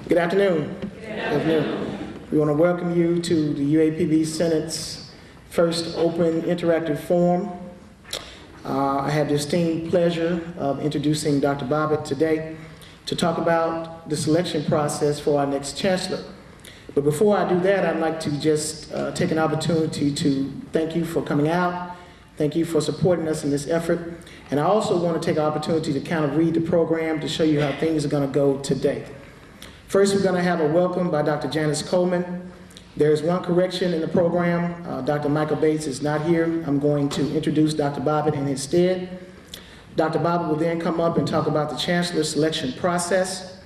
Good afternoon. Good afternoon. We want to welcome you to the UAPB Senate's first open interactive forum. I have the esteemed pleasure of introducing Dr. Bobbitt today to talk about the selection process for our next chancellor. But before I do that, I'd like to just take an opportunity to thank you for coming out. Thank you for supporting us in this effort. And I also want to take an opportunity to kind of read the program to show you how things are going to go today. First, we're going to have a welcome by Dr. Janice Coleman. There's one correction in the program. Dr. Michael Bates is not here. I'm going to introduce Dr. Bobbitt in his stead. Dr. Bobbitt will then come up and talk about the chancellor selection process.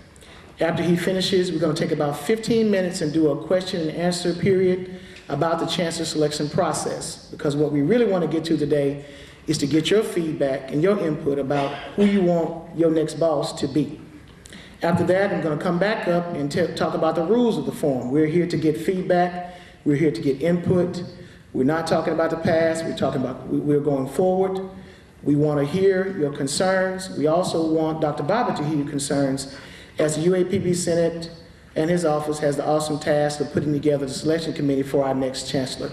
After he finishes, we're going to take about 15 minutes and do a question and answer period about the chancellor selection process, because what we really want to get to today is to get your feedback and your input about who you want your next boss to be. After that, I'm going to come back up and talk about the rules of the forum. We're here to get feedback. We're here to get input. We're not talking about the past. We're going forward. We want to hear your concerns. We also want Dr. Bobbitt to hear your concerns, as the UAPB Senate and his office has the awesome task of putting together the selection committee for our next chancellor.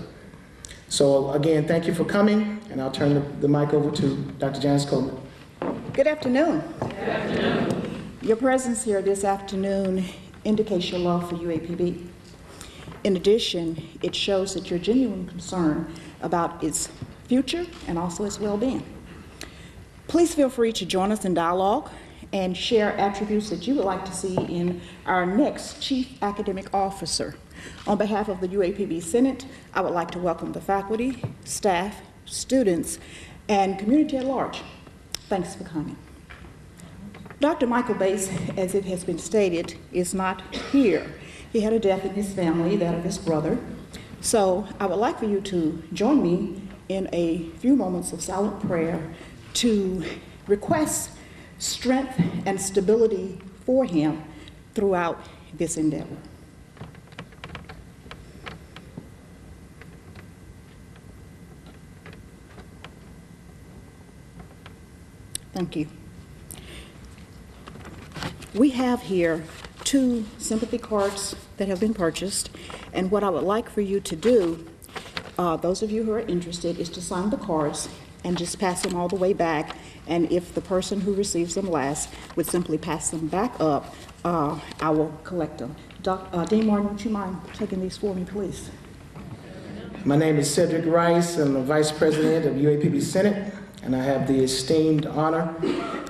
So again, thank you for coming, and I'll turn the mic over to Dr. Janice Coleman. Good afternoon. Good afternoon. Your presence here this afternoon indicates your love for UAPB. In addition, it shows that you're genuine concern about its future and also its well-being. Please feel free to join us in dialogue and share attributes that you would like to see in our next Chief Academic Officer. On behalf of the UAPB Senate, I would like to welcome the faculty, staff, students, and community at large. Thanks for coming. Dr. Michael Bates, as it has been stated, is not here. He had a death in his family, that of his brother. So I would like for you to join me in a few moments of silent prayer to request strength and stability for him throughout this endeavor. Thank you. We have here 2 sympathy cards that have been purchased, and what I would like for you to do, those of you who are interested, is to sign the cards and just pass them all the way back, and if the person who receives them last would simply pass them back up, I will collect them. Dean Martin, would you mind taking these for me, please? My name is Cedric Rice. I'm the Vice President of UAPB Senate, and I have the esteemed honor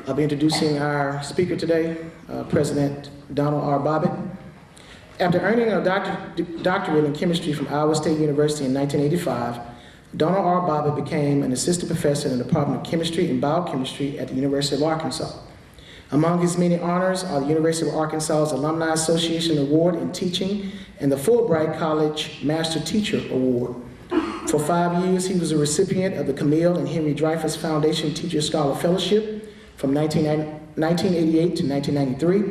of introducing our speaker today, President Donald R. Bobbitt. After earning a doctorate in chemistry from Iowa State University in 1985, Donald R. Bobbitt became an assistant professor in the Department of Chemistry and Biochemistry at the University of Arkansas. Among his many honors are the University of Arkansas's Alumni Association Award in Teaching and the Fulbright College Master Teacher Award. For 5 years, he was a recipient of the Camille and Henry Dreyfuss Foundation Teacher Scholar Fellowship from 1988 to 1993.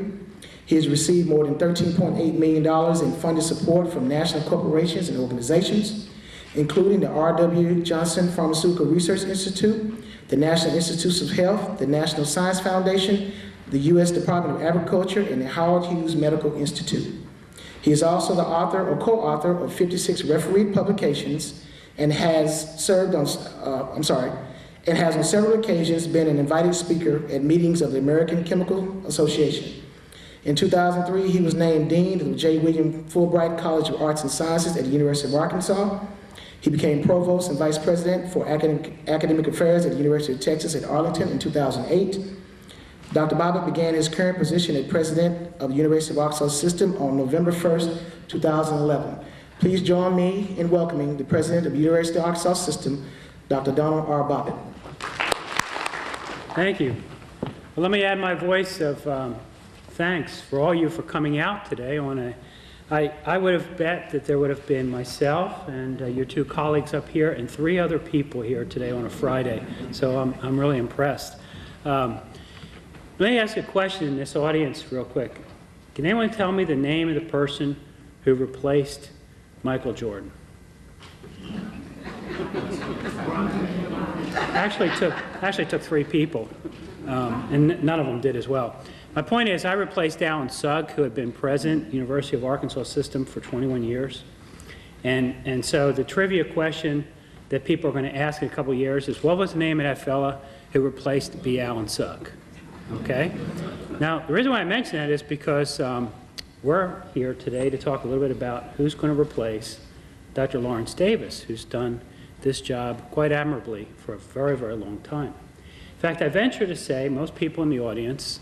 He has received more than $13.8 million in funded support from national corporations and organizations, including the R.W. Johnson Pharmaceutical Research Institute, the National Institutes of Health, the National Science Foundation, the U.S. Department of Agriculture, and the Howard Hughes Medical Institute. He is also the author or co-author of 56 refereed publications and has served on, on several occasions been an invited speaker at meetings of the American Chemical Association. In 2003, he was named Dean of the J. William Fulbright College of Arts and Sciences at the University of Arkansas. He became Provost and Vice President for Academic Affairs at the University of Texas at Arlington in 2008. Dr. Bobbitt began his current position as President of the University of Arkansas System on November 1st, 2011. Please join me in welcoming the President of the University of Arkansas System, Dr. Donald R. Bobbitt. Thank you. Well, let me add my voice of thanks for all you for coming out today. I would have bet that there would have been myself and your 2 colleagues up here and 3 other people here today on a Friday. So I'm really impressed. Let me ask a question in this audience real quick. Can anyone tell me the name of the person who replaced Michael Jordan? Actually took 3 people, and none of them did as well. My point is, I replaced Alan Sugg, who had been president, University of Arkansas System, for 21 years. And so the trivia question that people are going to ask in a couple of years is, what was the name of that fella who replaced B. Alan Sugg? Okay? Now, the reason why I mention that is because we're here today to talk a little bit about who's going to replace Dr. Lawrence Davis, who's done this job quite admirably for a very, very long time. In fact, I venture to say most people in the audience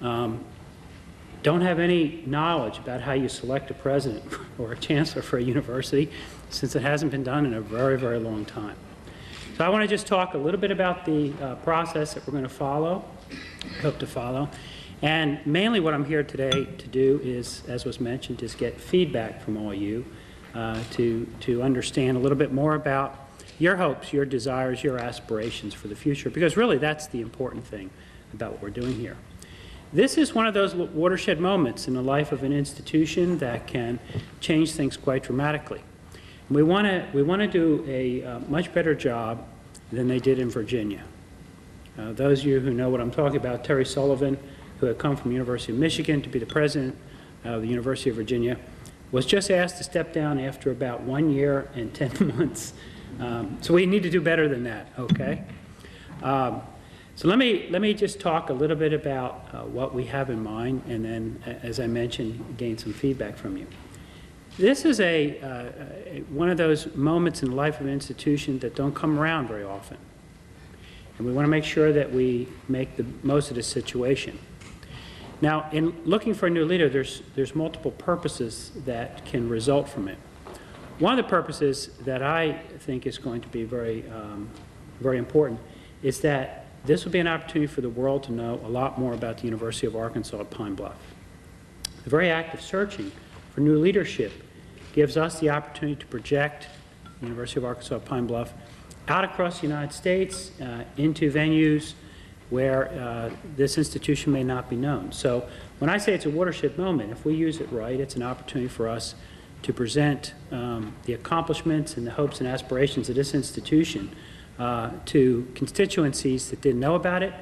don't have any knowledge about how you select a president or a chancellor for a university, since it hasn't been done in a very, very long time. So I want to just talk a little bit about the process that we're going to follow, hope to follow. And mainly what I'm here today to do is, as was mentioned, is get feedback from all you to understand a little bit more about your hopes, your desires, your aspirations for the future, because really that's the important thing about what we're doing here. This is one of those watershed moments in the life of an institution that can change things quite dramatically. And we want to do a much better job than they did in Virginia. Those of you who know what I'm talking about, Terry Sullivan, who had come from the University of Michigan to be the president of the University of Virginia, was just asked to step down after about 1 year and 10 months. So we need to do better than that, okay? So let me just talk a little bit about what we have in mind, and then, as I mentioned, gain some feedback from you. This is one of those moments in the life of an institution that don't come around very often. And we want to make sure that we make the most of this situation. Now, in looking for a new leader, there's multiple purposes that can result from it. One of the purposes that I think is going to be very, very important is that this will be an opportunity for the world to know a lot more about the University of Arkansas at Pine Bluff. The very act of searching for new leadership gives us the opportunity to project the University of Arkansas at Pine Bluff out across the United States into venues where this institution may not be known. So when I say it's a watershed moment, if we use it right, it's an opportunity for us to present the accomplishments and the hopes and aspirations of this institution to constituencies that didn't know about it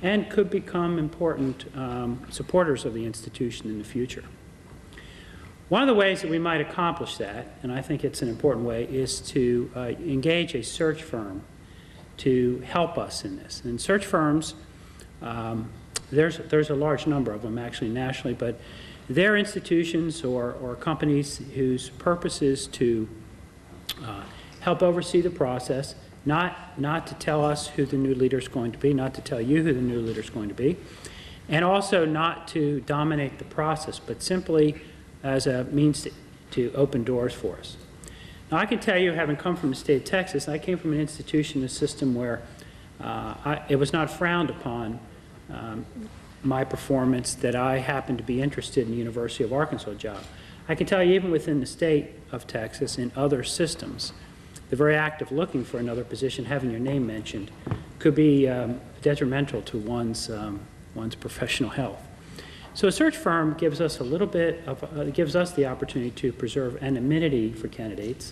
and could become important supporters of the institution in the future. One of the ways that we might accomplish that, and I think it's an important way, is to engage a search firm to help us in this. And search firms, there's a large number of them actually nationally, but they're institutions or companies whose purpose is to help oversee the process, not to tell us who the new leader is going to be, not to tell you who the new leader is going to be, and also not to dominate the process, but simply as a means to open doors for us. Now, I can tell you, having come from the state of Texas, I came from an institution, a system where it was not frowned upon my performance that I happened to be interested in the University of Arkansas job. I can tell you, even within the state of Texas, in other systems, the very act of looking for another position, having your name mentioned, could be detrimental to one's professional health. So a search firm gives us a little bit of, gives us the opportunity to preserve anonymity for candidates,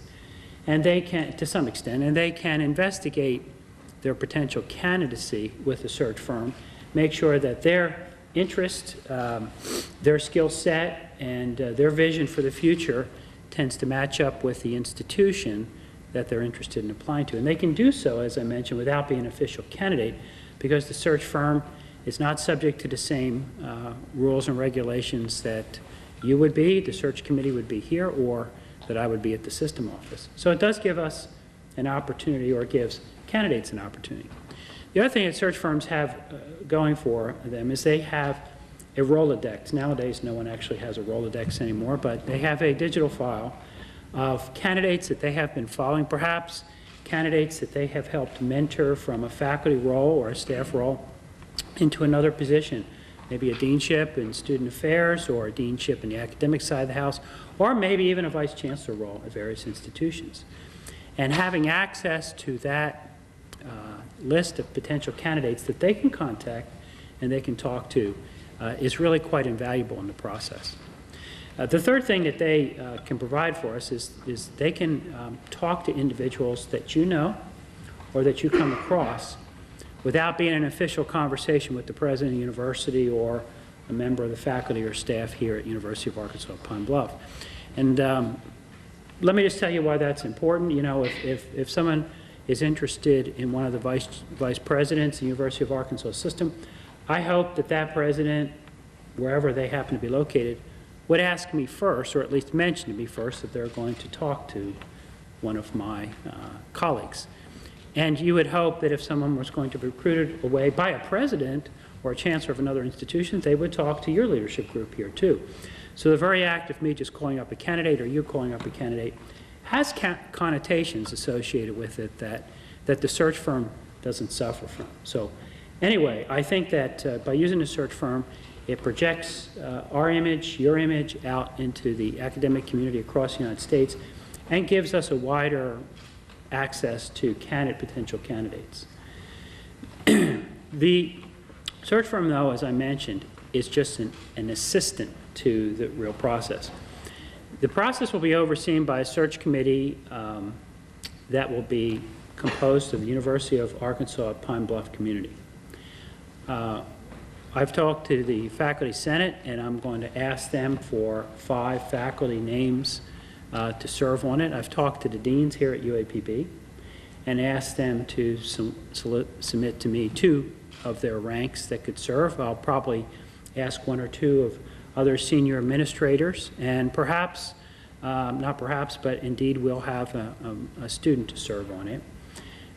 and they can, to some extent, and they can investigate their potential candidacy with the search firm, make sure that their interest, their skill set, and their vision for the future tends to match up with the institution that they're interested in applying to. And they can do so, as I mentioned, without being an official candidate, because the search firm is not subject to the same rules and regulations that you would be, the search committee would be here, or that I would be at the system office. So it does give us an opportunity, or it gives candidates an opportunity. The other thing that search firms have going for them is they have a Rolodex. Nowadays, no one actually has a Rolodex anymore, but they have a digital file of candidates that they have been following, perhaps candidates that they have helped mentor from a faculty role or a staff role into another position, maybe a deanship in student affairs or a deanship in the academic side of the house, or maybe even a vice chancellor role at various institutions. And having access to that list of potential candidates that they can contact and they can talk to is really quite invaluable in the process. The third thing that they can provide for us is they can talk to individuals that you know or that you come across without being an official conversation with the president of the university or a member of the faculty or staff here at University of Arkansas Pine Bluff. And let me just tell you why that's important. You know, if someone is interested in one of the vice presidents in the University of Arkansas system, I hope that that president, wherever they happen to be located, would ask me first, or at least mention to me first, that they're going to talk to one of my colleagues. And you would hope that if someone was going to be recruited away by a president or a chancellor of another institution, they would talk to your leadership group here too. So the very act of me just calling up a candidate or you calling up a candidate has connotations associated with it that the search firm doesn't suffer from. So anyway, I think that by using a search firm, it projects our image, your image, out into the academic community across the United States and gives us a wider access to potential candidates. The search firm, though, as I mentioned, is just an assistant to the real process. The process will be overseen by a search committee that will be composed of the University of Arkansas Pine Bluff community. I've talked to the faculty senate, and I'm going to ask them for 5 faculty names to serve on it. I've talked to the deans here at UAPB and asked them to submit to me 2 of their ranks that could serve. I'll probably ask 1 or 2 of other senior administrators, and perhaps, not perhaps, but indeed we'll have a student to serve on it.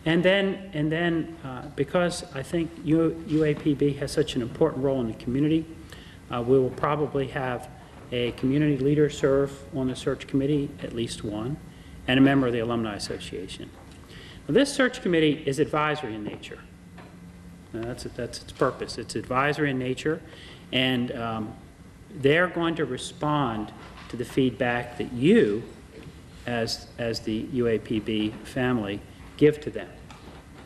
And then because I think UAPB has such an important role in the community, we will probably have a community leader serve on the search committee, at least 1, and a member of the Alumni Association. Now, this search committee is advisory in nature. Now, that's its purpose. It's advisory in nature, and they're going to respond to the feedback that you, as the UAPB family, give to them.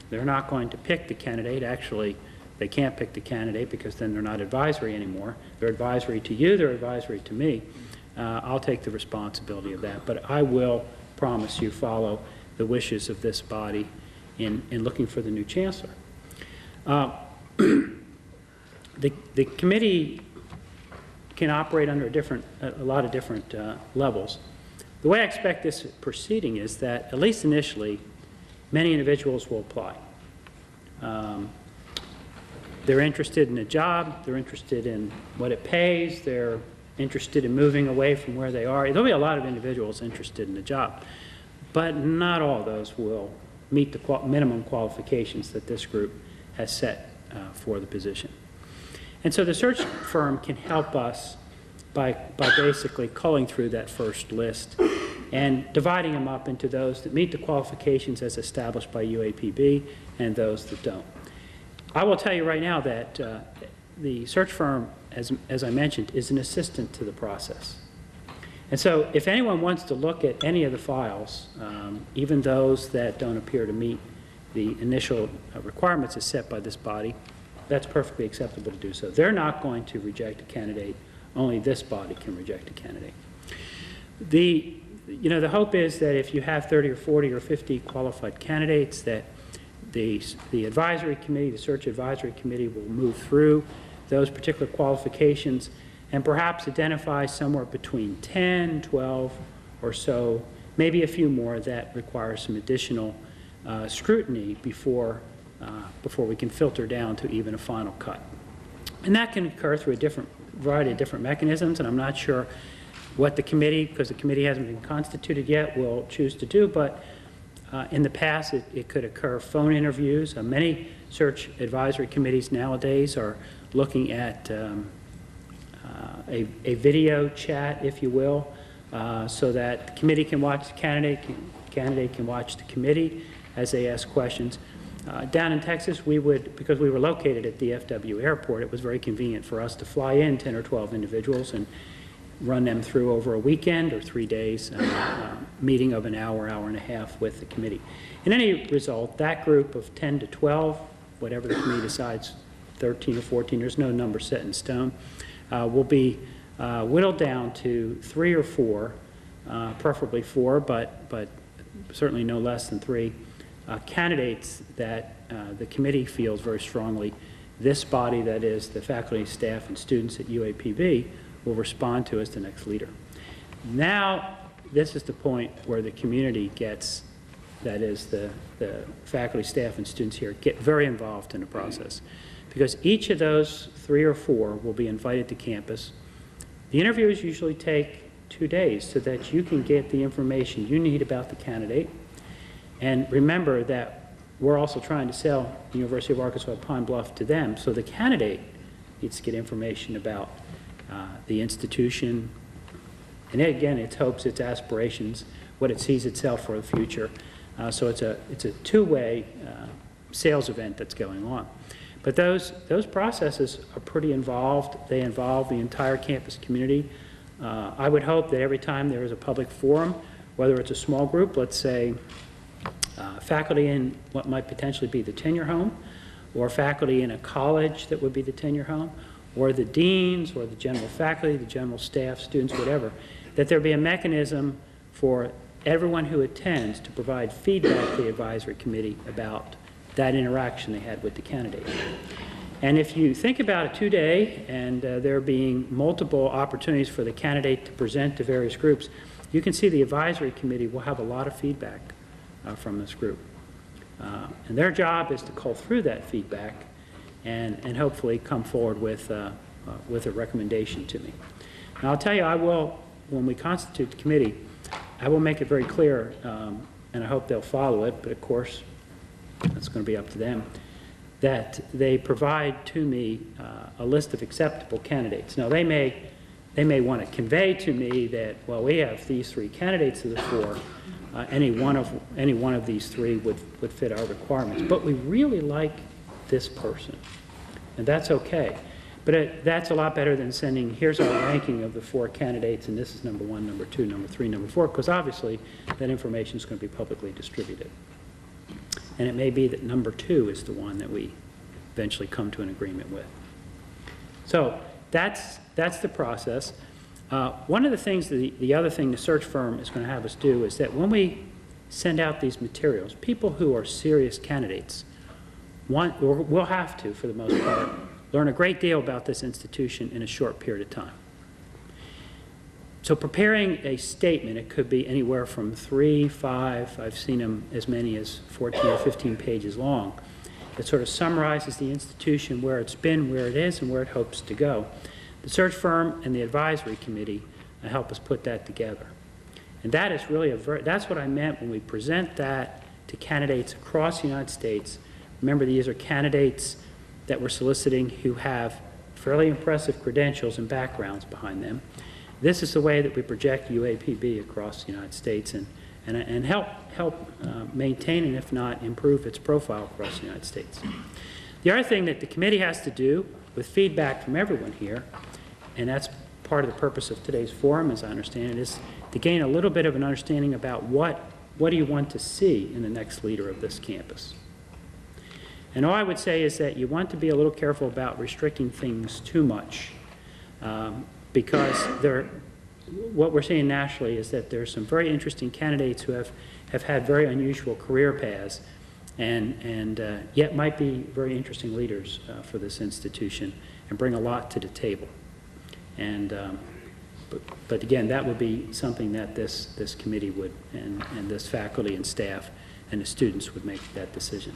They're not going to pick the candidate. Actually, they can't pick the candidate because then they're not advisory anymore. They're advisory to you, they're advisory to me. I'll take the responsibility of that, but I will promise you follow the wishes of this body in looking for the new chancellor. The committee can operate under a lot of different levels. The way I expect this proceeding is that, at least initially, many individuals will apply. They're interested in a job, they're interested in what it pays, they're interested in moving away from where they are. There'll be a lot of individuals interested in the job, but not all of those will meet the minimum qualifications that this group has set for the position. And so the search firm can help us by basically culling through that first list and dividing them up into those that meet the qualifications as established by UAPB and those that don't. I will tell you right now that the search firm, as I mentioned, is an assistant to the process. And so if anyone wants to look at any of the files, even those that don't appear to meet the initial requirements as set by this body, that's perfectly acceptable to do so. They're not going to reject a candidate. Only this body can reject a candidate. The hope is that if you have 30 or 40 or 50 qualified candidates, that the advisory committee, the search advisory committee, will move through those particular qualifications and perhaps identify somewhere between 10, 12 or so, maybe a few more that require some additional scrutiny before we can filter down to even a final cut. And that can occur through a variety of different mechanisms, and I'm not sure what the committee, because the committee hasn't been constituted yet, will choose to do, but in the past it could occur phone interviews. Many search advisory committees nowadays are looking at a video chat, if you will, so that the committee can watch the candidate can watch the committee as they ask questions. Down in Texas, because we were located at DFW Airport, it was very convenient for us to fly in 10 or 12 individuals and run them through over a weekend or 3 days, meeting of an hour, hour and a half with the committee. In any result, that group of 10 to 12, whatever the committee decides, 13 or 14, there's no number set in stone, will be whittled down to 3 or 4, preferably 4, but certainly no less than 3, candidates that the committee feels very strongly this body, that is the faculty, staff, and students at UAPB, will respond to as the next leader. Now, this is the point where the community gets, that is the faculty, staff, and students here, get very involved in the process. Because each of those 3 or 4 will be invited to campus. The interviews usually take 2 days so that you can get the information you need about the candidate. And remember that we're also trying to sell the University of Arkansas Pine Bluff to them, so the candidate needs to get information about the institution, and again, its hopes, its aspirations, what it sees itself for the future. So it's a two-way sales event that's going on. But those processes are pretty involved. They involve the entire campus community. I would hope that every time there is a public forum, whether it's a small group, let's say faculty in what might potentially be the tenure home, or faculty in a college that would be the tenure home, or the deans, or the general faculty, the general staff, students, whatever, that there be a mechanism for everyone who attends to provide feedback to the advisory committee about that interaction they had with the candidate. And if you think about a 2-day and there being multiple opportunities for the candidate to present to various groups, you can see the advisory committee will have a lot of feedback from this group. And their job is to cull through that feedback and hopefully come forward with a recommendation to me. Now I'll tell you, I will, when we constitute the committee, I will make it very clear, and I hope they'll follow it, but of course that's going to be up to them, that they provide to me a list of acceptable candidates. Now they may want to convey to me that, well, we have these 3 candidates of the 4. Any one of these 3 would fit our requirements. But we really like this person, and that's okay. But that's a lot better than sending, here's our ranking of the 4 candidates, and this is number 1, number 2, number 3, number 4, because obviously that information is going to be publicly distributed. And it may be that number 2 is the one that we eventually come to an agreement with. So that's the process. One of the things, the other thing the search firm is going to have us do is that when we send out these materials, people who are serious candidates will have to, for the most part, learn a great deal about this institution in a short period of time. So preparing a statement, it could be anywhere from 3, 5, I've seen them as many as 14 or 15 pages long. It sort of summarizes the institution, where it's been, where it is, and where it hopes to go. The search firm and the advisory committee help us put that together. And that is really that's what I meant when we present that to candidates across the United States. Remember, these are candidates that we're soliciting who have fairly impressive credentials and backgrounds behind them. This is the way that we project UAPB across the United States and help maintain and, if not, improve its profile across the United States. The other thing that the committee has to do, with feedback from everyone here, and that's part of the purpose of today's forum, as I understand it, is to gain a little bit of an understanding about what do you want to see in the next leader of this campus. And all I would say is that you want to be a little careful about restricting things too much, because what we're seeing nationally is that there's some very interesting candidates who have had very unusual career paths and yet might be very interesting leaders for this institution and bring a lot to the table. And but again, that would be something that this committee would, and this faculty and staff and the students would make that decision.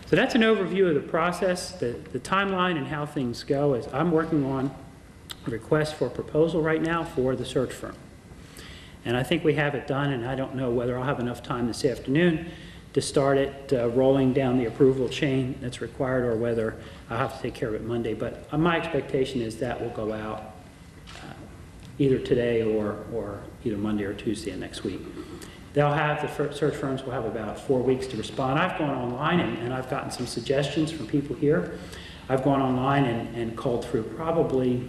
So that's an overview of the process. The timeline and how things go is I'm working on a request for a proposal right now for the search firm. And I think we have it done, and I don't know whether I'll have enough time this afternoon to start it rolling down the approval chain that's required, or whether I'll have to take care of it Monday. But my expectation is that will go out either today or either Monday or Tuesday of next week. They'll have, the search firms will have about 4 weeks to respond. I've gone online and I've gotten some suggestions from people here. I've gone online and called through probably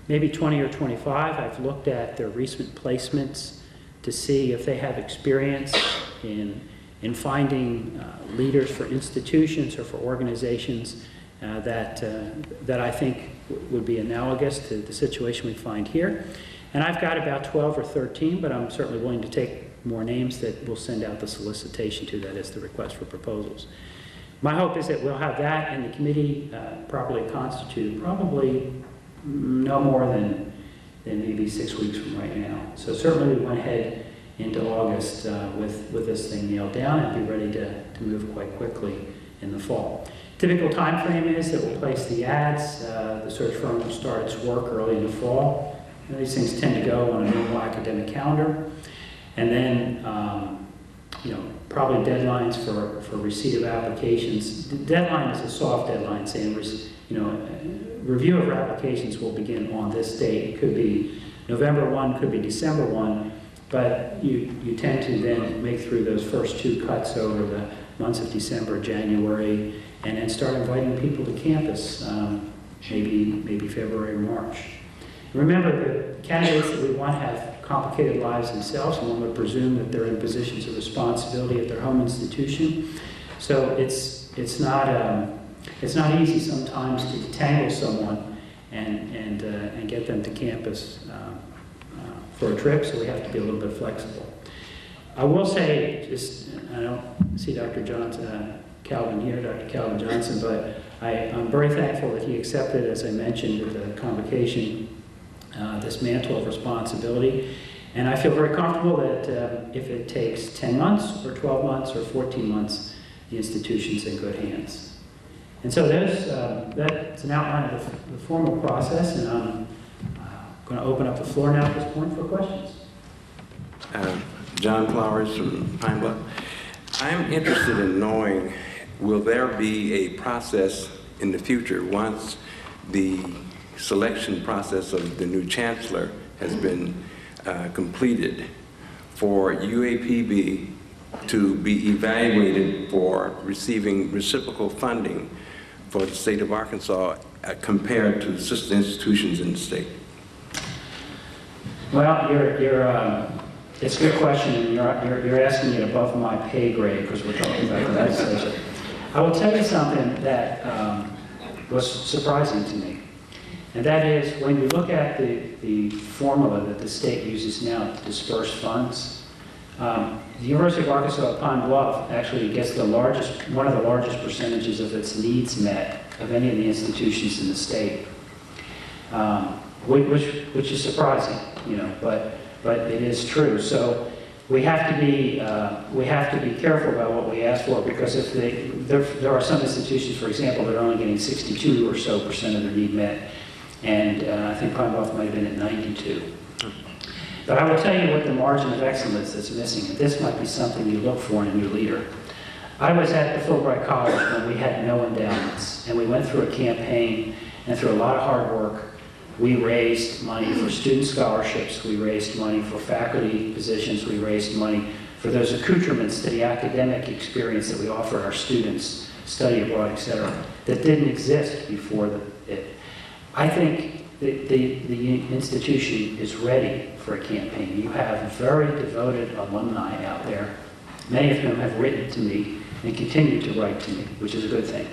maybe 20 or 25. I've looked at their recent placements to see if they have experience in finding leaders for institutions or for organizations that I think would be analogous to the situation we find here. And I've got about 12 or 13, but I'm certainly willing to take more names that we'll send out the solicitation to, that is the request for proposals. My hope is that we'll have that and the committee properly constituted probably no more than maybe 6 weeks from right now. So certainly we went ahead into August with this thing nailed down and be ready to move quite quickly in the fall. Typical time frame is that we'll place the ads, the search firm will start its work early in the fall. And these things tend to go on a normal academic calendar. And then, probably deadlines for receipt of applications. The deadline is a soft deadline saying, review of applications will begin on this date. It could be November 1, could be December 1, but you tend to then make through those first 2 cuts over the months of December, January, and then start inviting people to campus, maybe February or March. Remember, the candidates that we want have complicated lives themselves, and one would presume that they're in positions of responsibility at their home institution. So it's not easy sometimes to detangle someone and get them to campus for a trip, so we have to be a little bit flexible. I will say, I don't see Dr. Calvin here, Dr. Calvin Johnson, but I'm very thankful that he accepted, as I mentioned, with the convocation, this mantle of responsibility. And I feel very comfortable that if it takes 10 months or 12 months or 14 months, the institution's in good hands. And so that's an outline of the formal process, and I'm going to open up the floor now at this point for questions. John Flowers from Pine Bluff. I'm interested in knowing, will there be a process in the future once the selection process of the new chancellor has been completed for UAPB to be evaluated for receiving reciprocal funding for the state of Arkansas compared to sister institutions in the state? Well, it's a good question, and you're asking it above my pay grade because we're talking about the legislature. I will tell you something that was surprising to me, and that is when you look at the formula that the state uses now to disperse funds. The University of Arkansas at Pine Bluff actually gets one of the largest percentages of its needs met of any of the institutions in the state, which is surprising, but it is true. So we have to be careful about what we ask for, because if there are some institutions, for example, that are only getting 62% or so of their need met, and I think Pine Bluff might have been at 92. But I will tell you what the margin of excellence that's missing, and this might be something you look for in a new leader. I was at the Fulbright College when we had no endowments, and we went through a campaign, and through a lot of hard work, we raised money for student scholarships, we raised money for faculty positions, we raised money for those accoutrements to the academic experience that we offer our students, study abroad, etc., that didn't exist before it. I think the institution is ready for a campaign. You have very devoted alumni out there. Many of whom have written to me and continue to write to me, which is a good thing.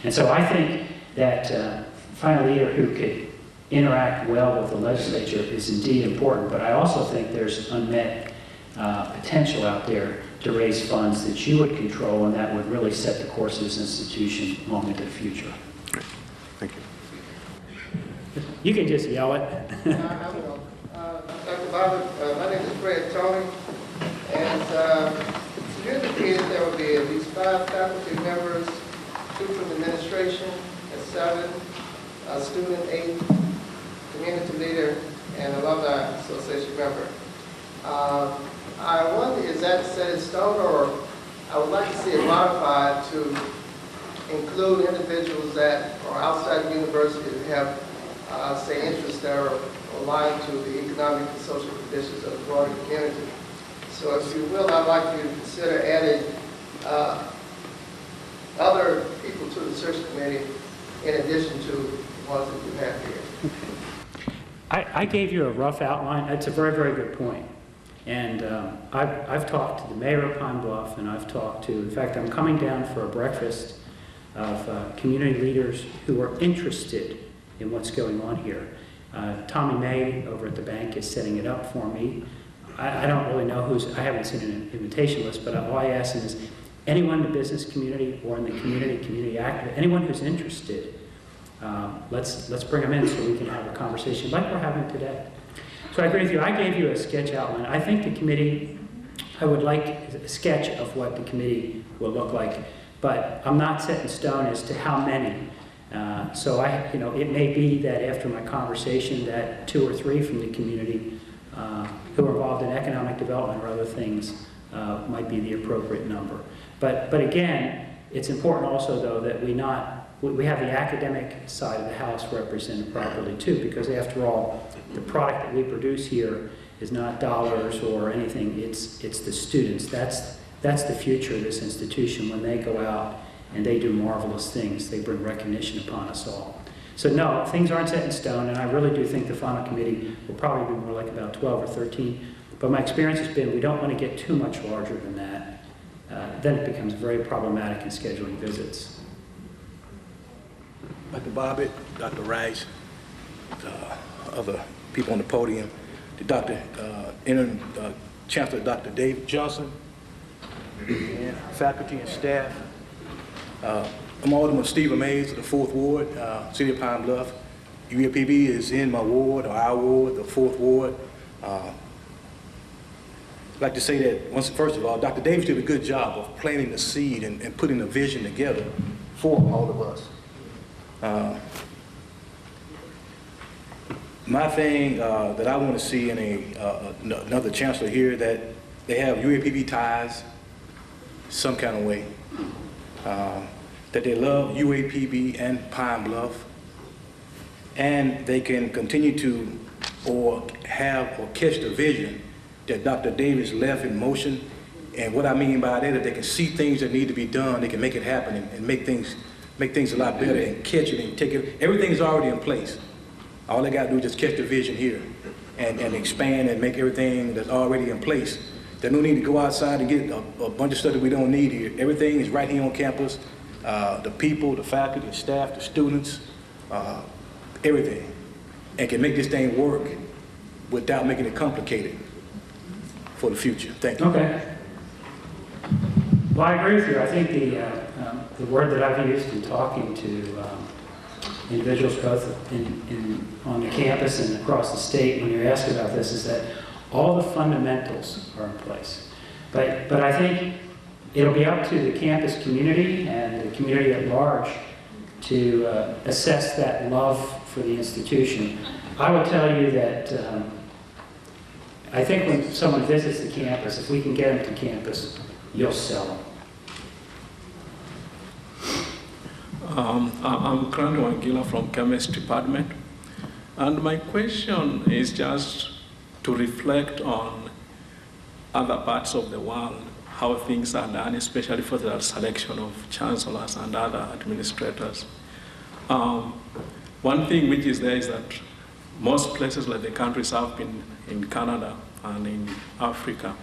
And so I think that find a leader who could interact well with the legislature is indeed important, but I also think there's unmet potential out there to raise funds that you would control and that would really set the course of this institution long into the future. Thank you. You can just yell it. I will. Dr. Bobbitt, my name is Fred Tony, and you indicated there will be at least 5 faculty members, 2 from administration, and 7 student, 8 community leader, and alumni association member. I wonder, is that set in stone, or I would like to see it modified to include individuals that are outside the university that have say interests that are aligned to the economic and social conditions of the broader community. So if you will, I'd like you to consider adding other people to the search committee in addition to the ones that you have here. I gave you a rough outline. That's a very, very good point. And I've talked to the mayor of Pine Bluff, and I've talked to, in fact, I'm coming down for a breakfast of community leaders who are interested in what's going on here. Tommy May over at the bank is setting it up for me. I don't really know I haven't seen an invitation list, but all I ask him is, anyone in the business community or in the community active, anyone who's interested, let's bring them in so we can have a conversation like we're having today. So I agree with you. I gave you a sketch outline. I think the committee, I would like a sketch of what the committee will look like, but I'm not set in stone as to how many. So it may be that after my conversation that 2 or 3 from the community who are involved in economic development or other things might be the appropriate number. But again, it's important also though that we have the academic side of the house represented properly too, because after all, the product that we produce here is not dollars or anything, it's the students. That's the future of this institution when they go out and they do marvelous things. They bring recognition upon us all. So no, things aren't set in stone, and I really do think the final committee will probably be more like about 12 or 13. But my experience has been we don't want to get too much larger than that. Then it becomes very problematic in scheduling visits. Dr. Bobbitt, Dr. Rice, other people on the podium, the Interim Chancellor Dr. Dave Johnson, and faculty and staff. I'm Alderman Stephen Mays of the 4th Ward, City of Pine Bluff. UAPB is in my ward, or our ward, the 4th Ward. I'd like to say that, first of all, Dr. Davis did a good job of planting the seed and putting the vision together for all of us. My thing that I want to see in another chancellor here, that they have UAPB ties some kind of way, that they love UAPB and Pine Bluff, and they can continue to catch the vision that Dr. Davis left in motion. And what I mean by that is they can see things that need to be done, they can make it happen and make things a lot better and catch it and take it. Everything's already in place. All they got to do is just catch the vision here and expand and make everything that's already in place. There's no need to go outside and get a bunch of stuff that we don't need here. Everything is right here on campus. The people, the faculty, the staff, the students, everything. And can make this thing work without making it complicated for the future. Thank you. Okay. Well, I agree with you. I think the word that I've used in talking to individuals both on the campus and across the state when you're asked about this is that all the fundamentals are in place. But I think it'll be up to the campus community and the community at large to assess that love for the institution. I will tell you that I think when someone visits the campus, if we can get them to campus, you'll sell them. I'm Crandall Angela from Chemistry Department, and my question is just to reflect on other parts of the world, how things are done, especially for the selection of chancellors and other administrators. One thing which is there is that most places like the countries I've been in Canada and in Africa,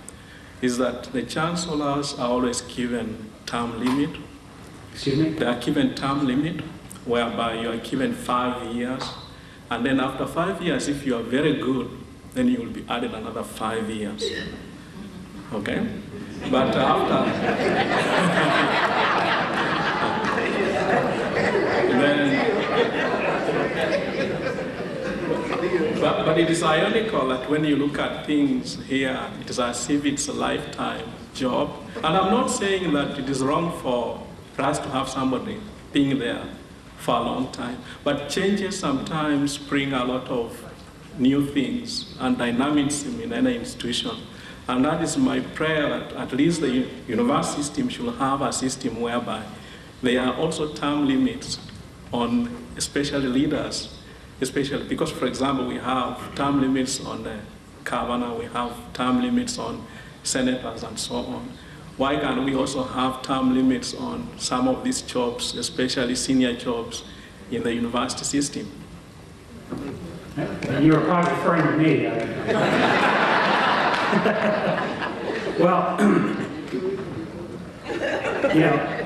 is that the chancellors are always given term limit. Excuse me? They are given term limit, whereby you are given 5 years, and then after 5 years, if you are very good, then you will be added another 5 years. Okay? But but it is ironical that when you look at things here, it is as if it's a lifetime job. And I'm not saying that it is wrong for us to have somebody being there for a long time, but changes sometimes bring a lot of new things and dynamism in any institution. And that is my prayer that at least the university system should have a system whereby there are also term limits on especially leaders, especially because, for example, we have term limits on the governor, we have term limits on senators and so on. Why can't we also have term limits on some of these jobs, especially senior jobs in the university system? And you were probably referring to me. Well,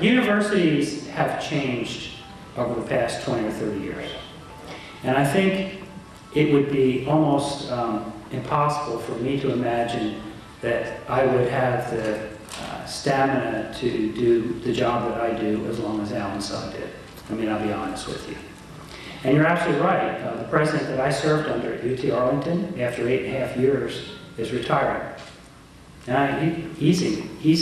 universities have changed over the past 20 or 30 years. And I think it would be almost impossible for me to imagine that I would have the stamina to do the job that I do as long as Alan Saw did. I mean, I'll be honest with you. And you're absolutely right. The president that I served under at UT Arlington, after 8.5 years, is retiring. And he's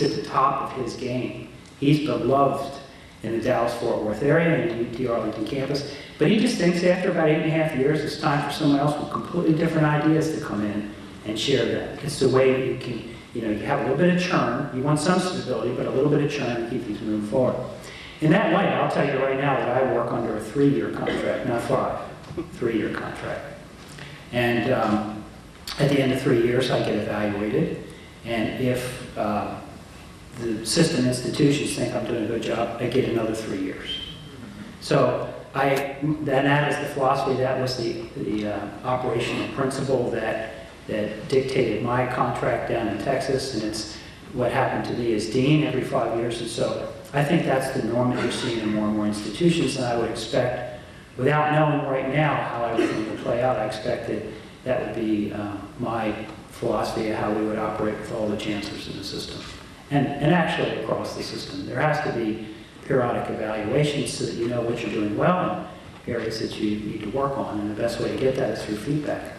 at the top of his game. He's beloved in the Dallas-Fort Worth area and the UT Arlington campus. But he just thinks after about 8.5 years, it's time for someone else with completely different ideas to come in and share that. It's the way you can, you have a little bit of churn. You want some stability, but a little bit of churn to keep things moving forward. In that way, I'll tell you right now that I work under a 3-year contract, not 5, 3-year contract. And at the end of 3 years, I get evaluated. And if the system institutions think I'm doing a good job, I get another 3 years. So that is the philosophy, that was the operational principle that dictated my contract down in Texas, and it's what happened to me as dean every 5 years. And so I think that's the norm that you're seeing in more and more institutions, and I would expect, without knowing right now how everything will play out, I expect that would be my philosophy of how we would operate with all the chancellors in the system. And actually across the system. There has to be periodic evaluations so that you know what you're doing well and areas that you need to work on, and the best way to get that is through feedback.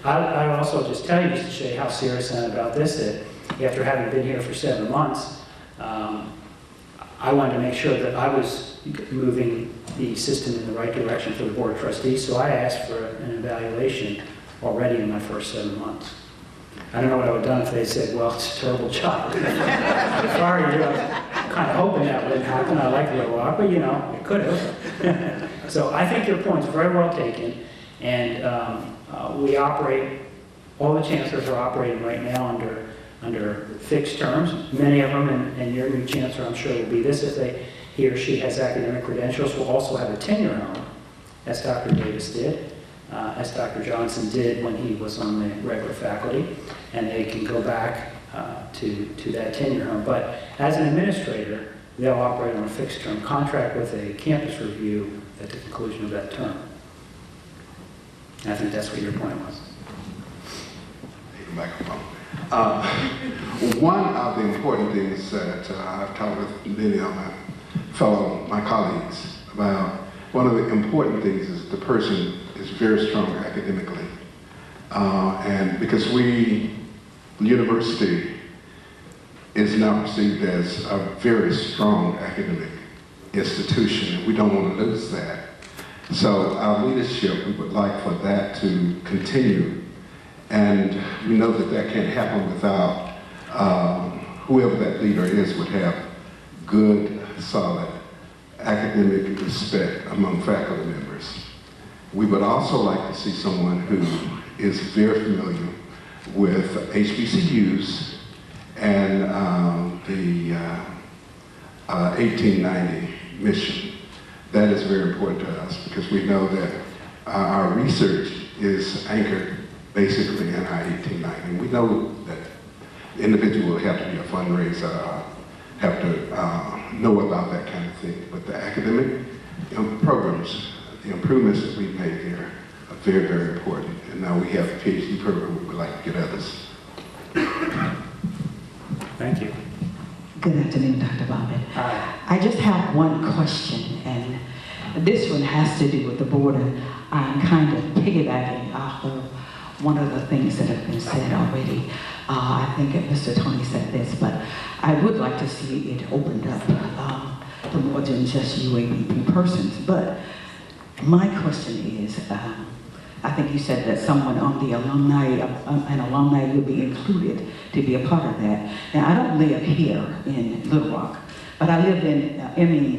I would also just tell you, just to show you how serious I am about this, that after having been here for 7 months, I wanted to make sure that I was moving the system in the right direction for the Board of Trustees, so I asked for an evaluation already in my first 7 months. I don't know what I would have done if they said, well, it's a terrible job. Sorry, I'm kind of hoping that wouldn't happen. I like Little Rock, but it could have. So I think your point's very well taken, and we operate, all the chancellors are operating right now under fixed terms. Many of them, and your new chancellor, I'm sure, will be this if he or she has academic credentials, will also have a tenure home, as Dr. Davis did, as Dr. Johnson did when he was on the regular faculty, and they can go back to that tenure home. But as an administrator, they'll operate on a fixed term contract with a campus review at the conclusion of that term. And I think that's what your point was. Microphone. One of the important things that I've talked with many of my colleagues about, one of the important things is the person is very strong academically. And because the university is now perceived as a very strong academic institution, and we don't want to lose that. So our leadership, we would like for that to continue. And we know that can't happen without whoever that leader is would have good, solid academic respect among faculty members. We would also like to see someone who is very familiar with HBCUs and the 1890 mission. That is very important to us because we know that our research is anchored basically in our 1890. We know that the individual will have to be a fundraiser, have to know about that kind of thing. But the academic programs, the improvements that we've made here are very, very important. And now we have a PhD program we would like to get others. Thank you. Good afternoon, Dr. Bobbitt. Hi. I just have one question, and this one has to do with the board, and I'm kind of piggybacking off of one of the things that have been said already. I think Mr. Tony said this, but I would like to see it opened up to more than just UAPB persons. But my question is, I think you said that someone on the an alumni would be included to be a part of that. Now, I don't live here in Little Rock, but I live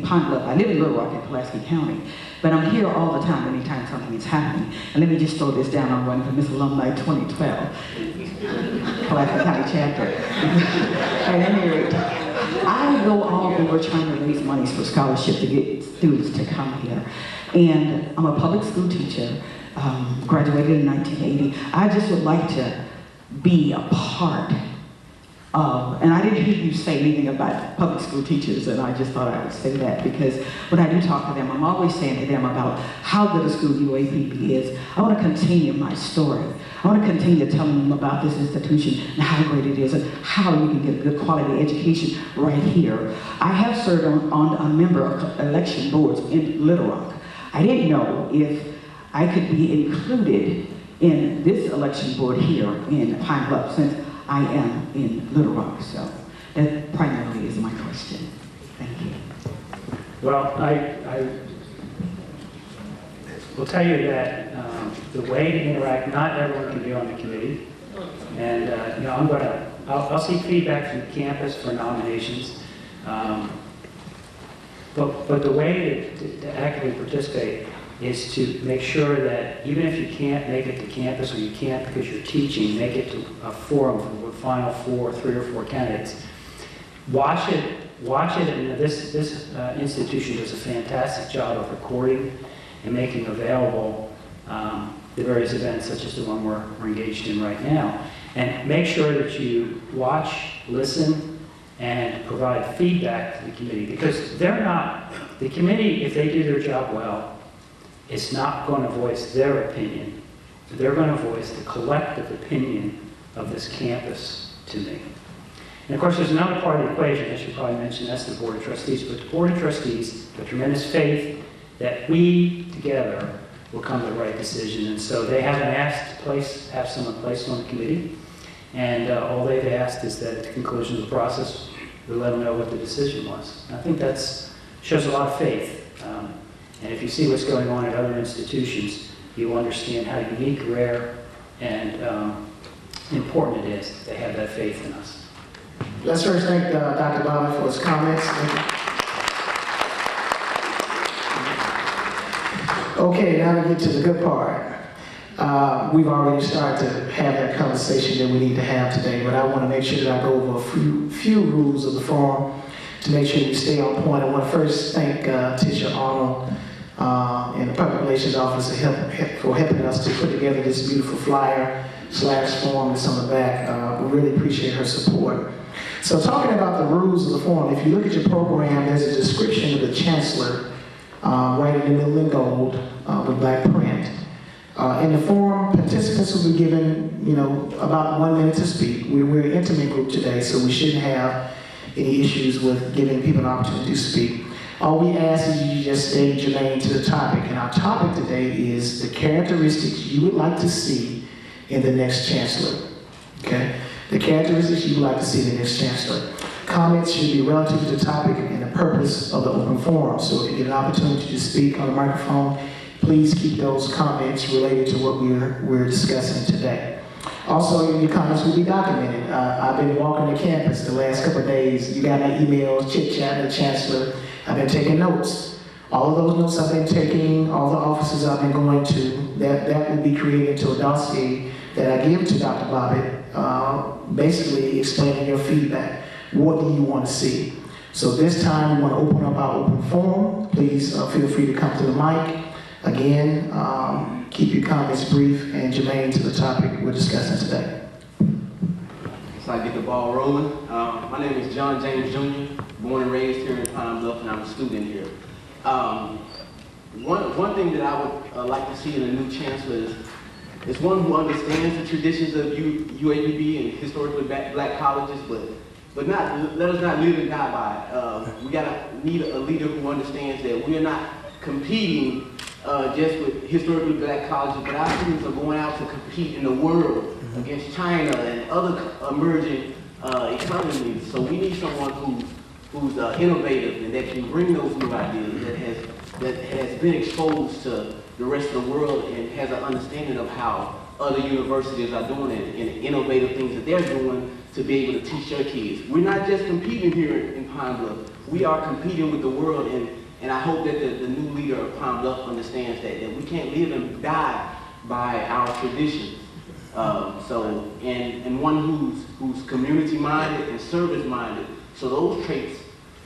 Pine Bluff. I live in Little Rock in Pulaski County, but I'm here all the time anytime something is happening. And let me just throw this down on one for Miss Alumni 2012, Pulaski County chapter. At any rate, I go all over trying to raise money for scholarships to get students to come here. And I'm a public school teacher, graduated in 1980. I just would like to be a part And I didn't hear you say anything about public school teachers, and I just thought I would say that because when I do talk to them, I'm always saying to them about how good a school UAPB is. I want to continue my story. I want to continue telling them about this institution and how great it is and how you can get a good quality education right here. I have served on a member of election boards in Little Rock. I didn't know if I could be included in this election board here in Pine Bluff since I am in Little Rock. So that primarily is my question. Thank you. Well, I will tell you that the way to interact, not everyone can be on the committee. And you know, I'll seek feedback from the campus for nominations. But the way to actively participate is to make sure that even if you can't make it to campus or you can't because you're teaching, make it to a forum for the final 3 or 4 candidates. Watch it, and this institution does a fantastic job of recording and making available the various events such as the one we're engaged in right now. And make sure that you watch, listen, and provide feedback to the committee because the committee, if they do their job well, is not going to voice their opinion. They're going to voice the collective opinion of this campus to me. And of course, there's another part of the equation, I should probably mention, that's the Board of Trustees. But the Board of Trustees have tremendous faith that we together will come to the right decision. And so they haven't asked to have someone placed on the committee. And all they've asked is that at the conclusion of the process, we let them know what the decision was. And I think that shows a lot of faith. And if you see what's going on at other institutions, you understand how unique, rare, and important it is that they have that faith in us. Let's first thank Dr. Bobbitt for his comments. Okay, now we get to the good part. We've already started to have that conversation that we need to have today, but I want to make sure that I go over a few rules of the forum to make sure we stay on point. I want to first thank Tisha Arnold and the Public Relations Office for helping us to put together this beautiful flyer/form that's on the back. We really appreciate her support. So talking about the rules of the forum, if you look at your program, there's a description of the Chancellor right in the middle in gold with black print. In the forum, participants will be given, about 1 minute to speak. We're an intimate group today, so we shouldn't have any issues with giving people an opportunity to speak. All we ask is you just state your name to the topic, and our topic today is the characteristics you would like to see in the next Chancellor, okay? The characteristics you would like to see in the next Chancellor. Comments should be relative to the topic and the purpose of the open forum. So if you get an opportunity to speak on the microphone, please keep those comments related to what we're discussing today. Also, your comments will be documented. I've been walking the campus the last couple of days. You got my emails, chit-chat with the Chancellor. I've been taking notes. All of those notes I've been taking, all the offices I've been going to, that will be created into a dossier that I give to Dr. Bobbitt, basically explaining your feedback. What do you want to see? So this time we want to open up our open forum. Please feel free to come to the mic. Again, keep your comments brief and germane to the topic we're discussing today. So I get the ball rolling. My name is John James Jr., born and raised here in Pine Bluff, and I'm a student here. One thing that I would like to see in a new chancellor is one who understands the traditions of UAPB and historically black colleges, but let us not live and die by it. We need a leader who understands that we're not competing just with historically black colleges, but our students are going out to compete in the world against China and other emerging economies. So we need someone who's innovative and that can bring those new ideas, that has been exposed to the rest of the world and has an understanding of how other universities are doing it and innovative things that they're doing to be able to teach their kids. We're not just competing here in Pine Bluff. We are competing with the world, and I hope that the new leader of Pine Bluff understands that we can't live and die by our traditions. And one who's community-minded and service-minded. So those traits,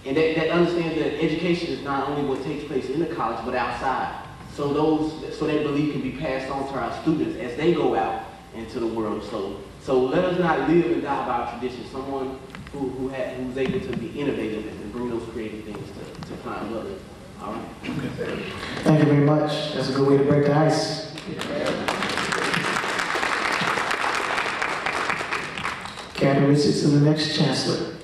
and that understands that education is not only what takes place in the college, but outside. So that belief can be passed on to our students as they go out into the world. So let us not live and die by our tradition. Someone who's able to be innovative and bring those creative things to climb up. All right. Thank you very much. That's a good way to break the ice. Characteristics of the next chancellor.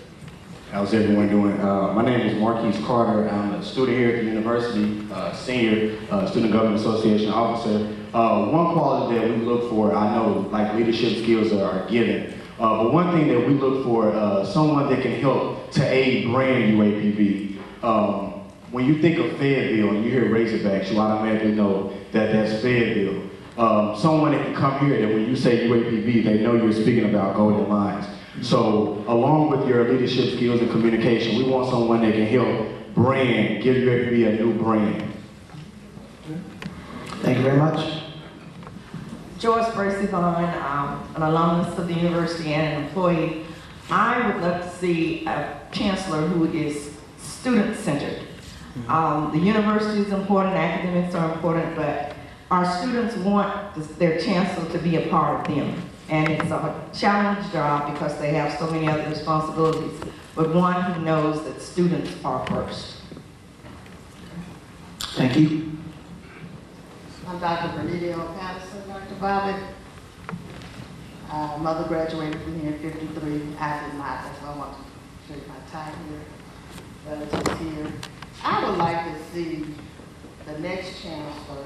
How's everyone doing? My name is Marquise Carter. I'm a student here at the university, senior student government association officer. One quality that we look for, I know like leadership skills are given, but one thing that we look for, someone that can help to aid brand UAPB. When you think of Fayetteville and you hear Razorbacks, you automatically know that that's Fayetteville. Someone that can come here that when you say UAPB, they know you're speaking about Golden Lions. So along with your leadership skills and communication, we want someone that can help brand, give UAPB a new brand. Thank you very much. Joyce Bracy Vaughn, an alumnus of the university and an employee. I would love to see a chancellor who is student-centered. The university is important, academics are important, but our students want their chancellor to be a part of them. And it's a challenge job because they have so many other responsibilities, but one who knows that students are first. Thank you. I'm Dr. Bernadette Patterson, Dr. Bobbitt. Mother graduated from here in '53. I did not, that's why I want to show you my tie here. Relatives here. I would like to see the next chancellor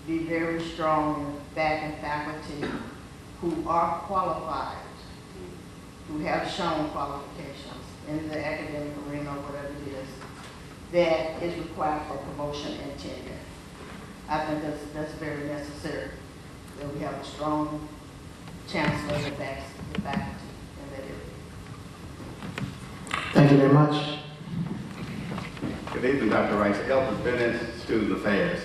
be very strong in faculty who are qualified, who have shown qualifications in the academic arena or whatever it is, that is required for promotion and tenure. I think that's very necessary, that we have a strong chancellor that backs the faculty in that area. Thank you very much. Good evening, Dr. Rice. Elton Bennett, Student Affairs.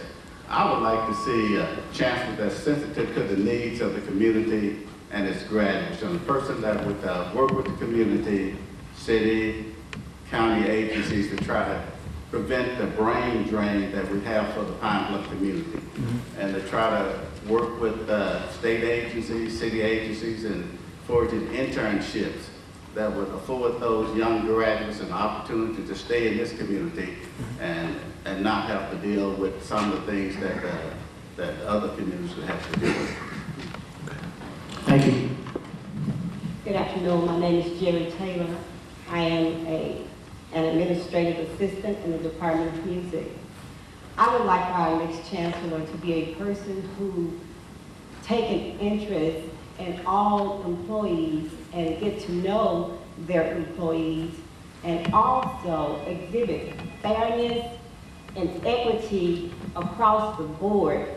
I would like to see a chancellor that's sensitive to the needs of the community and its graduates, and a person that would work with the community, city, county agencies to try to prevent the brain drain that we have for the Pine Bluff community, and to try to work with state agencies, city agencies, and forging internships that would afford those young graduates an opportunity to stay in this community and not have to deal with some of the things that other communities would have to deal with. Thank you. Good afternoon. My name is Jerry Taylor. I am an administrative assistant in the Department of Music. I would like our next chancellor to be a person who take an interest in all employees and get to know their employees, and also exhibit fairness and equity across the board,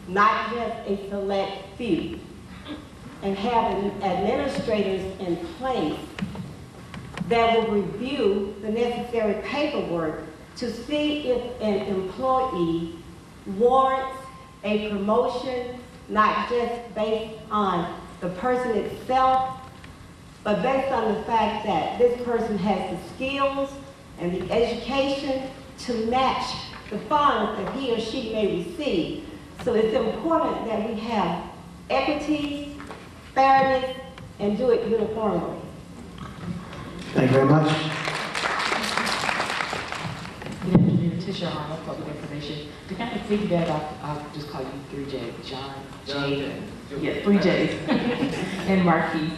not just a select few, and having administrators in place that will review the necessary paperwork to see if an employee warrants a promotion, not just based on the person itself, but based on the fact that this person has the skills and the education to match the funds that he or she may receive. So it's important that we have equity, fairness, and do it uniformly. Thank you very much. Good afternoon, Tisha Arnold, Public Information. To kind of piggyback, I'll just call you 3J, John J. Yeah, 3 J's, and Marquise.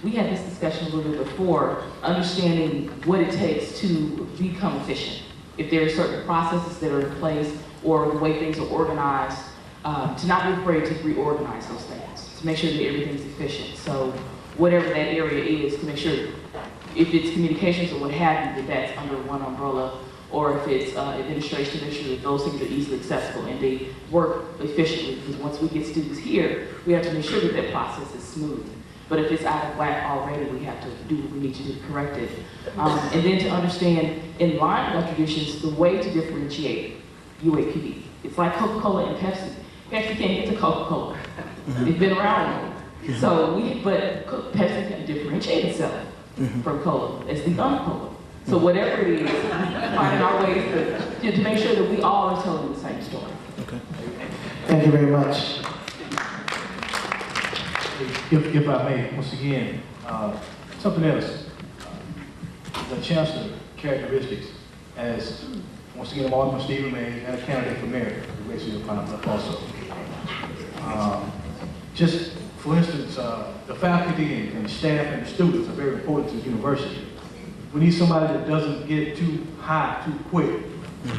We had this discussion a little bit before, understanding what it takes to become efficient. If there are certain processes that are in place or the way things are organized, to not be afraid to reorganize those things, to make sure that everything's efficient. So whatever that area is, to make sure if it's communications or what have you, that that's under one umbrella, or if it's administration, to make sure that those things are easily accessible and they work efficiently, because once we get students here, we have to make sure that that process is smooth. But if it's out of whack already, we have to do what we need to do to correct it. And then to understand, in line with our traditions, the way to differentiate UAPB. It's like Coca-Cola and Pepsi. Pepsi can't get to Coca-Cola. They've been around. So but Pepsi can differentiate itself from cola as the un-cola. So whatever it is, finding our ways to make sure that we all are telling the same story. Okay. Thank you very much. if I may, once again, something else. The chancellor characteristics as, once again, I'm Alderman Stephen Mays and a candidate for mayor of the Great City of Pine Bluff also. Just for instance, the faculty and staff and the students are very important to the university. We need somebody that doesn't get too high too quick,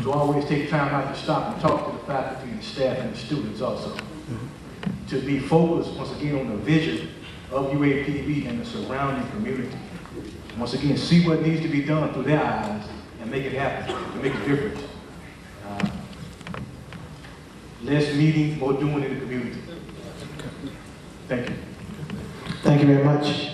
to always take time out to stop and talk to the faculty and staff and the students also. To be focused, once again, on the vision of UAPB and the surrounding community. Once again, see what needs to be done through their eyes and make it happen, and make a difference. Less meetings, more doing in the community. Thank you. Thank you very much.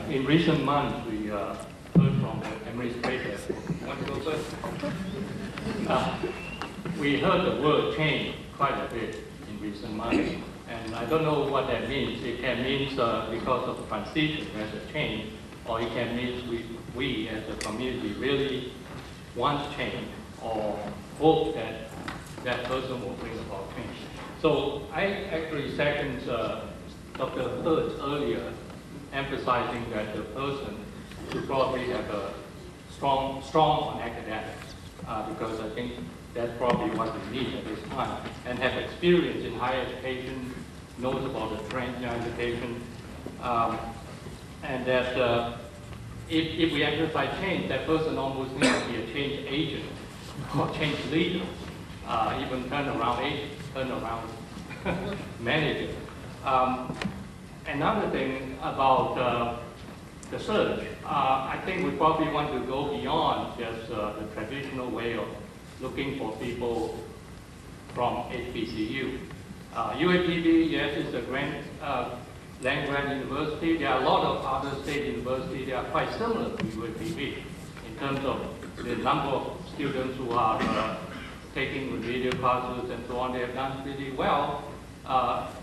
In recent months, we heard from the administrator. Want to go first? We heard the word change quite a bit in recent months, and I don't know what that means. It can mean because of transition there's a change, or it can mean we as a community really want change or hope that that person will bring about change. So I actually second Dr. Hurd's earlier emphasizing that the person should probably have a strong on academics, because I think that's probably what we need at this time, and have experience in higher education, knows about the trends in education, and that if we emphasize change, that person almost needs to be a change agent or change leader, even turnaround agent, turnaround manager. Another thing about the search, I think we probably want to go beyond just the traditional way of looking for people from HBCU. UAPB, yes, is a land-grant university. There are a lot of other state universities that are quite similar to UAPB in terms of the number of students who are taking remedial classes and so on. They have done pretty well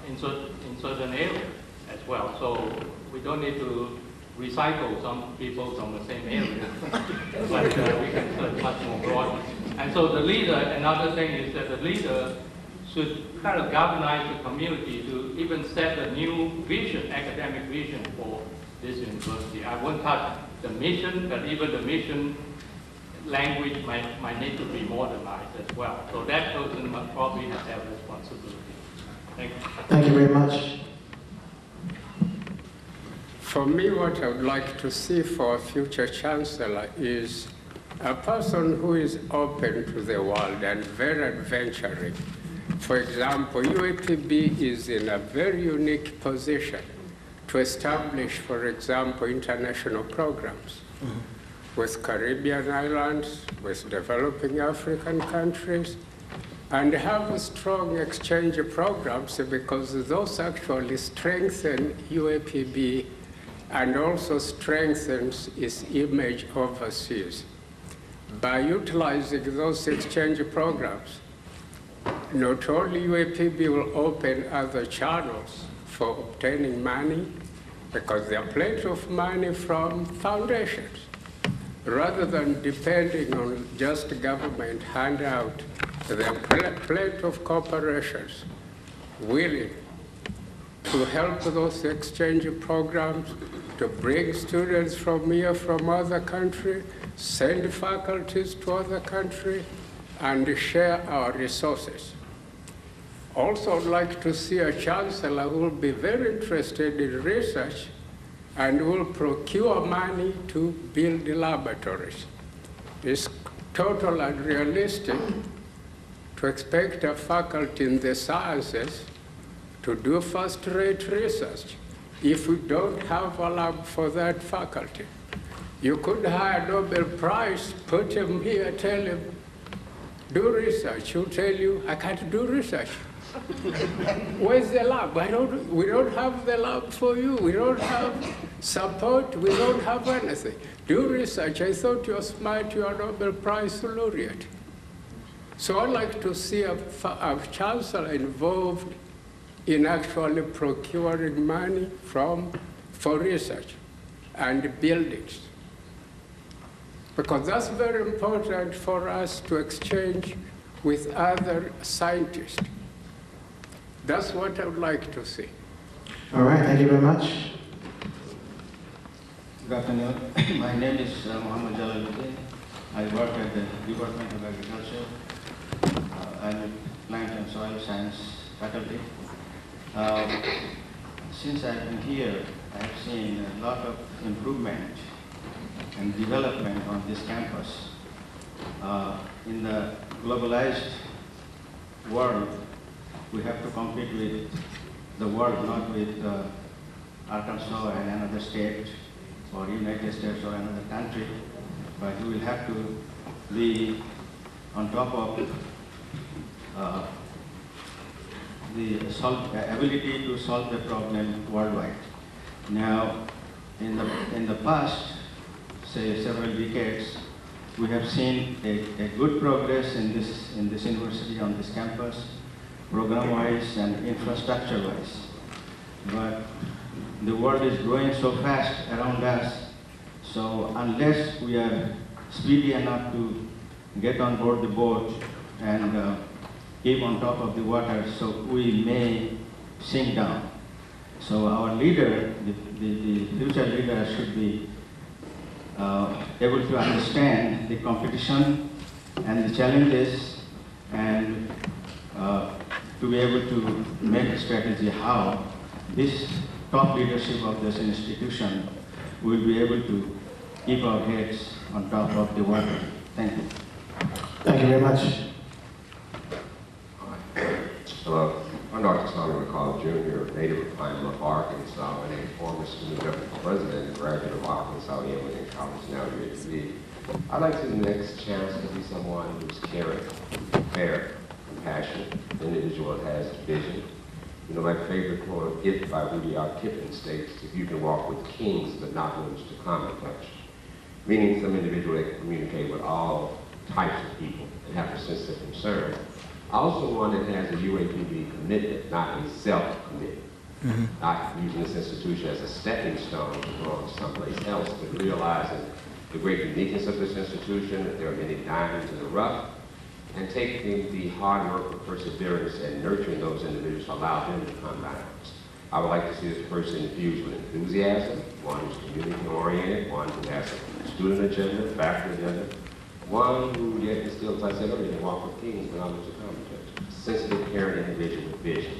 in certain areas as well. So we don't need to recycle some people from the same area, but we can search much more broadly. And so the leader, another thing is that the leader should kind of galvanize the community to even set a new vision, academic vision for this university. I won't touch the mission, but even the mission language might need to be modernized as well. So that person must probably have that responsibility. Thank you. Thank you very much. For me, what I would like to see for a future chancellor is a person who is open to the world and very adventuring. For example, UAPB is in a very unique position to establish, for example, international programs with Caribbean islands, with developing African countries, and have strong exchange programs because those actually strengthen UAPB and also strengthens its image overseas. By utilizing those exchange programs, not only UAPB will open other channels for obtaining money, because there are plenty of money from foundations, rather than depending on just government handout. There are plenty of corporations willing to help those exchange programs, to bring students from here, from other countries, send faculties to other countries, and share our resources. Also, I'd like to see a chancellor who will be very interested in research and will procure money to build laboratories. It's totally unrealistic to expect a faculty in the sciences to do first-rate research if we don't have a lab for that faculty. You could hire a Nobel Prize, put him here, tell him, do research. He'll tell you, I can't do research. Where's the lab? We don't have the lab for you. We don't have support. We don't have anything. Do research. I thought you're smart. You're a Nobel Prize laureate. So I'd like to see a chancellor involved in actually procuring money for research and buildings. Because that's very important for us to exchange with other scientists. That's what I would like to see. All right, thank you very much. Good afternoon. My name is Muhammad Jalaluddin. I work at the Department of Agriculture. I'm a plant and soil science faculty. Since I've been here, I have seen a lot of improvement and development on this campus. In the globalized world, we have to compete with the world, not with Arkansas and another state, or United States or another country, but we will have to be on top of the ability to solve the problem worldwide. Now, in the past, say several decades, we have seen a good progress in this university, on this campus, program-wise and infrastructure-wise. But the world is growing so fast around us, so unless we are speedy enough to get on board the boat and keep on top of the water, so we may sink down. So our leader, the future leader, should be able to understand the competition and the challenges, and to be able to make a strategy how this top leadership of this institution will be able to keep our heads on top of the water. Thank you. Thank you very much. Hello, I'm Dr. Solomon McCall Jr., native of Pine Bluff, Arkansas, and a former student government president and graduate of Arkansas A&M College, now UAPB. I'd like to the next chance to be someone who's caring, fair, compassionate, individual that has vision. You know, my favorite quote, "Gift" by Rudyard Kipling states, "If you can walk with kings but not those to common flesh," meaning some individual that can communicate with all types of people and have a sense of concern. Also one that has a UAPB commitment, not a self-commitment. Not using this institution as a stepping stone to go on someplace else, but realizing the great uniqueness of this institution, that there are many diamonds in the rough, and taking the hard work of perseverance and nurturing those individuals to allow them to become diamonds. I would like to see this person infused with enthusiasm, one who's community-oriented, one who has a student agenda, faculty agenda, one who yet instills, as I said earlier, can walk with kings but not with the common judge. Sensitive, caring individual with vision.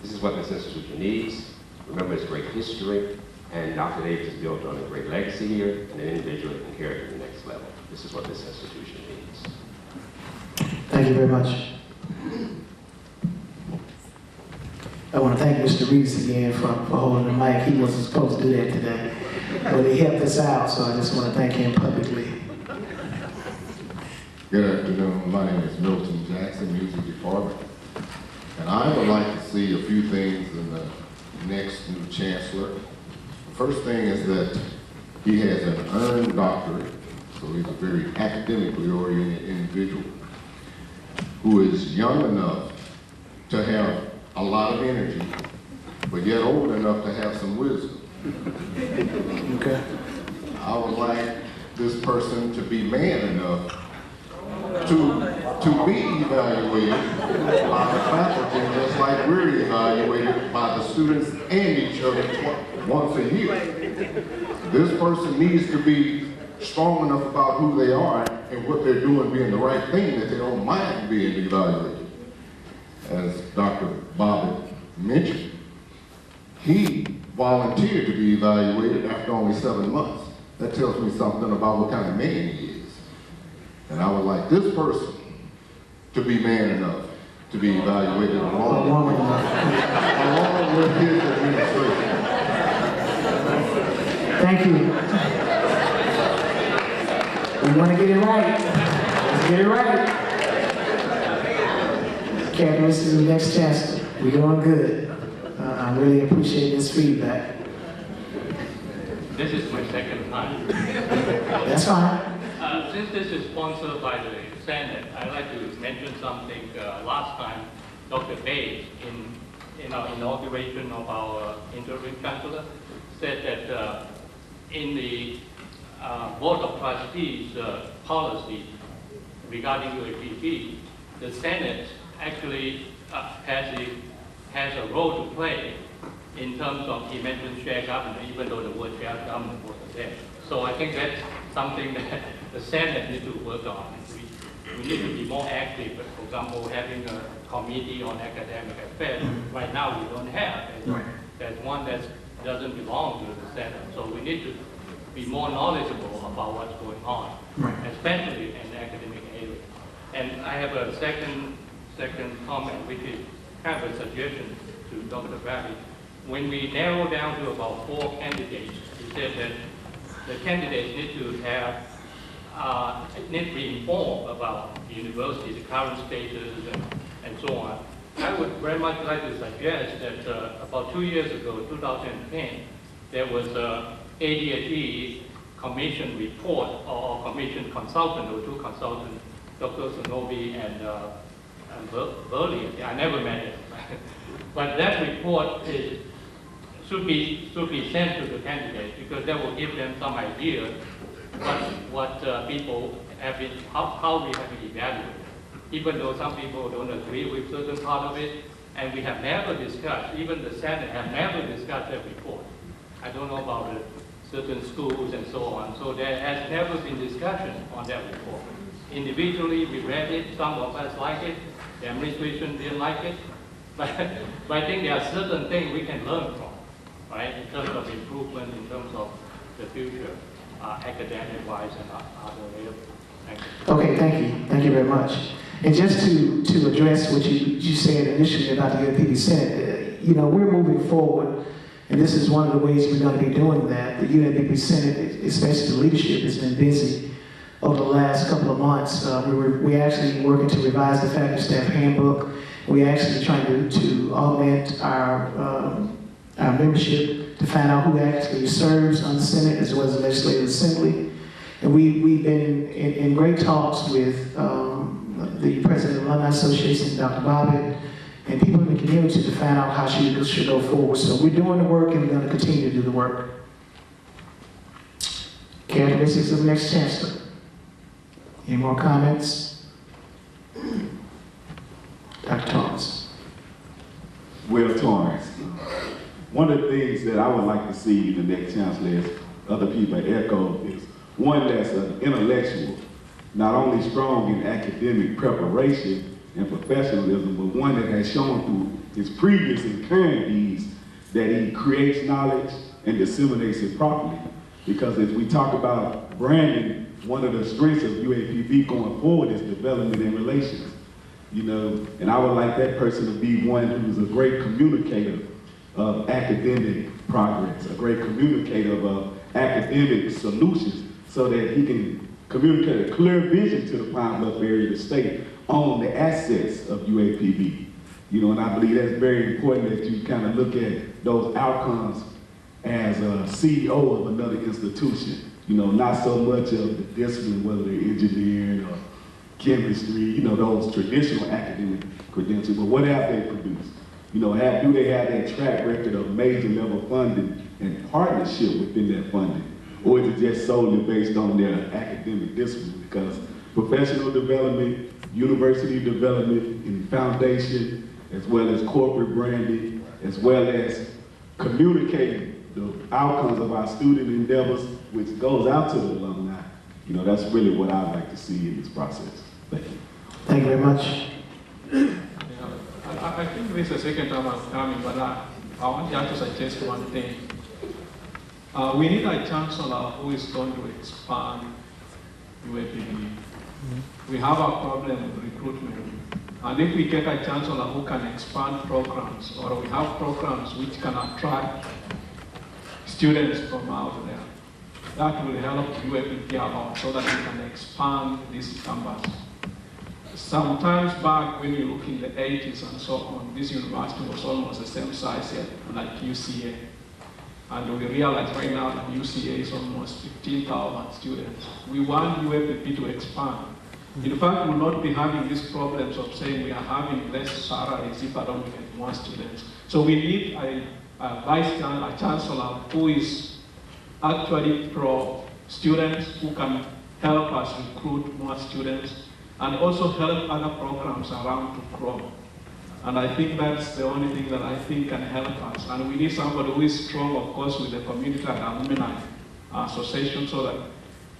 This is what this institution needs. Remember its great history, and Dr. Davis is built on a great legacy here, and an individual that can carry it to the next level. This is what this institution needs. Thank you very much. I want to thank Mr. Reese again for holding the mic. He wasn't supposed to do that today, but he helped us out, so I just want to thank him publicly. Good afternoon. My name is Milton Jackson, Music Department. And I would like to see a few things in the next new chancellor. The first thing is that he has an earned doctorate, so he's a very academically oriented individual who is young enough to have a lot of energy, but yet old enough to have some wisdom. Okay. I would like this person to be man enough to be evaluated by the faculty, just like we're evaluated by the students and each other once a year. This person needs to be strong enough about who they are and what they're doing being the right thing, that they don't mind being evaluated. As Dr. Bobbitt mentioned, he volunteered to be evaluated after only 7 months. That tells me something about what kind of man he is. And I would like this person to be man enough to be evaluated along with his administration. Thank you. We want to get it right. Let's get it right. Captain, this is the next chancellor. We're doing good. I really appreciate this feedback. This is my second time. That's fine. Since this is sponsored by the Senate, I'd like to mention something. Last time, Dr. Bates, in our inauguration of our interim chancellor, said that in the Board of Trustees policy regarding UAPB, the Senate actually has the has a role to play in terms of, he mentioned shared government, even though the word shared government wasn't there. So I think that's something that the Senate needs to work on. We need to be more active. For example, having a committee on academic affairs. Right now, we don't have. There's one that doesn't belong to the Senate. So we need to be more knowledgeable about what's going on, especially in the academic area. And I have a second comment, which is kind of a suggestion to Dr. Bobbitt. When we narrow down to about 4 candidates, he said that the candidates need to have need to be informed about the university, the current status, and so on. I would very much like to suggest that about 2 years ago, 2010, there was a ADHE commission report or commission consultant, or 2 consultants, Dr. Sonobi and Burley. I never met him. But that report should be sent to the candidates, because that will give them some idea what people have been, how we have been evaluated. Even though some people don't agree with certain part of it, and we have never discussed, even the Senate have never discussed that report. I don't know about certain schools and so on, so there has never been discussion on that report. Individually, we read it, some of us like it, the administration didn't like it, but I think there are certain things we can learn from, right, in terms of improvement, in terms of the future, academic-wise and other areas. Thank you. Okay, thank you. Thank you very much. And just to address what you said initially about the UAPB Senate, you know, we're moving forward, and this is one of the ways we're going to be doing that. The UAPB Senate, especially the leadership, has been busy over the last couple of months. We're actually working to revise the faculty staff handbook. We're actually trying to augment our membership to find out who actually serves on the Senate as well as the Legislative Assembly. And we've been in great talks with the President of the Alumni Association, Dr. Bobbitt, and people in the community to find out how she should go forward. So we're doing the work, and we're going to continue to do the work. Characteristics of the next chancellor. Any more comments? Dr. Thomas. Will Torrance. One of the things that I would like to see in the next chancellor, is other people echo, is one that's an intellectual, not only strong in academic preparation and professionalism, but one that has shown through his previous and current deeds that he creates knowledge and disseminates it properly. Because as we talk about branding, one of the strengths of UAPB going forward is development and relations. You know, and I would like that person to be one who's a great communicator of academic progress, a great communicator of academic solutions, so that he can communicate a clear vision to the Pine Bluff area of the state on the assets of UAPB. You know, and I believe that's very important that you kind of look at those outcomes as a CEO of another institution. You know, not so much of the discipline, whether they're engineering or chemistry, you know, those traditional academic credentials, but what have they produced? You know, do they have that track record of major level funding and partnership within that funding? Or is it just solely based on their academic discipline? Because professional development, university development, and foundation, as well as corporate branding, as well as communicating the outcomes of our student endeavors, which goes out to the alumni. You know, that's really what I'd like to see in this process. Thank you. Thank you very much. I think this is the second time I'm coming, but I want to suggest one thing. We need a chancellor who is going to expand UAPB. We have a problem with recruitment. And if we get a chancellor who can expand programs, or we have programs which can attract students from out there, that will help UAPB a lot so that we can expand this campus. Sometimes back when you look in the 80s and so on, this university was almost the same size like UCA. And we realize right now that UCA is almost 15,000 students. We want UAPB to expand. In fact, we will not be having these problems of saying we are having less salaries if I don't get more students. So we need a chancellor who is actually pro students, who can help us recruit more students, and also help other programs around to grow. And I think that's the only thing that I think can help us. And we need somebody who is strong, of course, with the community and alumni association, so that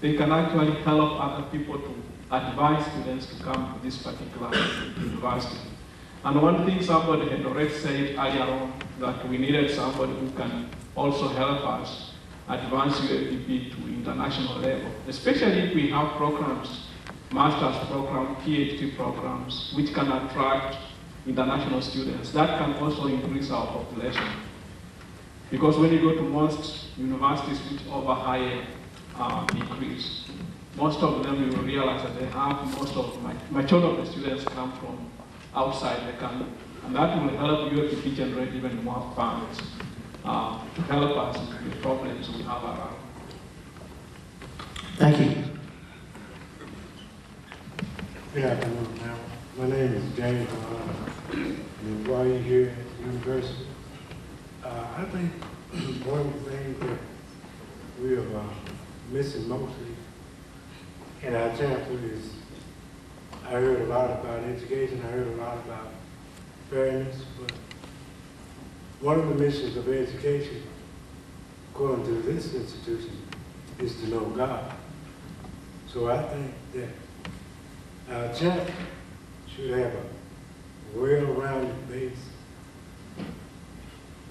they can actually help other people to advise students to come to this particular university. And one thing somebody had already said earlier on, that we needed somebody who can also help us advance UAPB to international level, especially if we have programs, master's program, PhD programs, which can attract international students. That can also increase our population. Because when you go to most universities which offer higher degrees, most of them you will realize that they have majority of the students come from outside the country. And that will help UAPB generate even more funds to help us with the problems we have around. Thank you. Good afternoon. Now, my name is James. And while you're here at the university, I think one of the things that we are missing mostly in our chancellor is, I heard a lot about education, I heard a lot about fairness, but one of the missions of education, according to this institution, is to know God. So I think that our chancellor should have a well-rounded base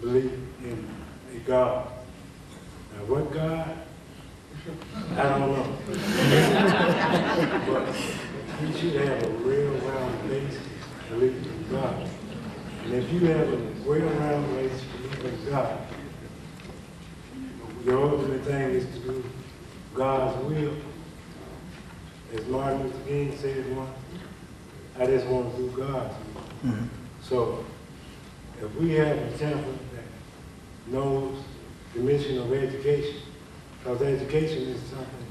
belief in a God. Now, what God? I don't know. But he should have a well-rounded base belief in God. And if you have a well-rounded base belief in God, the ultimate thing is to do God's will. As Martin Luther King said once, I just want to do God's will. Mm-hmm. So, if we have a chancellor that knows the mission of education, because education is something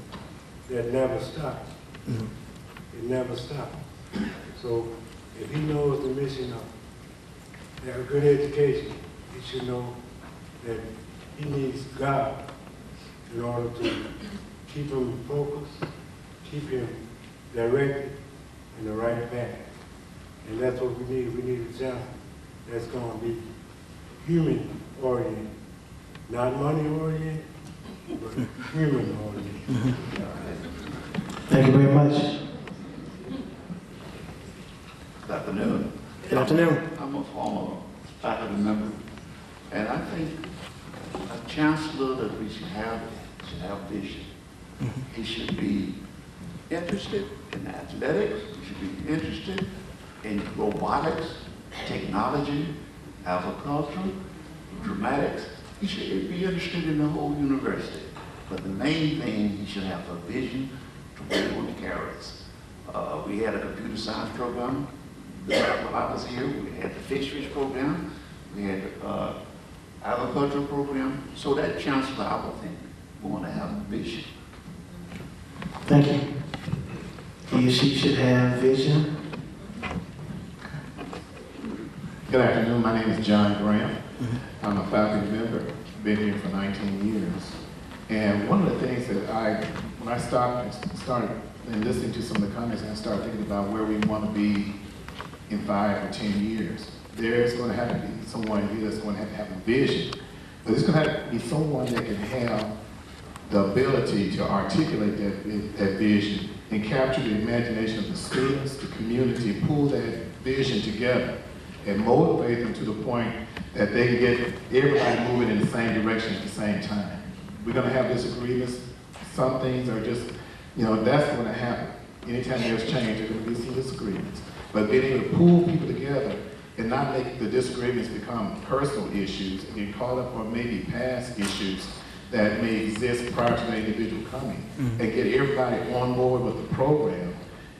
that never stops. Mm-hmm. It never stops. So, if he knows the mission of a good education, he should know that he needs God in order to keep him focused, keep him directed in the right path. And that's what we need. We need a chancellor that's going to be human-oriented, not money-oriented, but human-oriented. Thank you very much. Good afternoon. Good afternoon. I'm a former faculty member, and I think a chancellor that we should have vision. Mm-hmm. He should be interested in athletics, he should be interested in robotics, technology, agriculture, dramatics. He should be interested in the whole university. But the main thing, he should have a vision to where he will carry us. We had a computer science program while I was here. We had the fisheries program. We had agricultural program. So that chancellor, I would think, we want to have a vision. Thank you. He or she should have vision. Good afternoon. My name is John Graham. I'm a faculty member. Been here for 19 years. And one of the things that when I started listening to some of the comments, and I started thinking about where we want to be in 5 or 10 years. There's going to have to be someone here that's going to have a vision. But it's going to have to be someone that can have the ability to articulate that vision and capture the imagination of the students, the community, pull that vision together and motivate them to the point that they can get everybody moving in the same direction at the same time. We're going to have disagreements. Some things are just, that's going to happen. Anytime there's change, there's going to be some disagreements. But being able to pull people together and not make the disagreements become personal issues and get caught up on maybe past issues that may exist prior to the individual coming, and get everybody on board with the program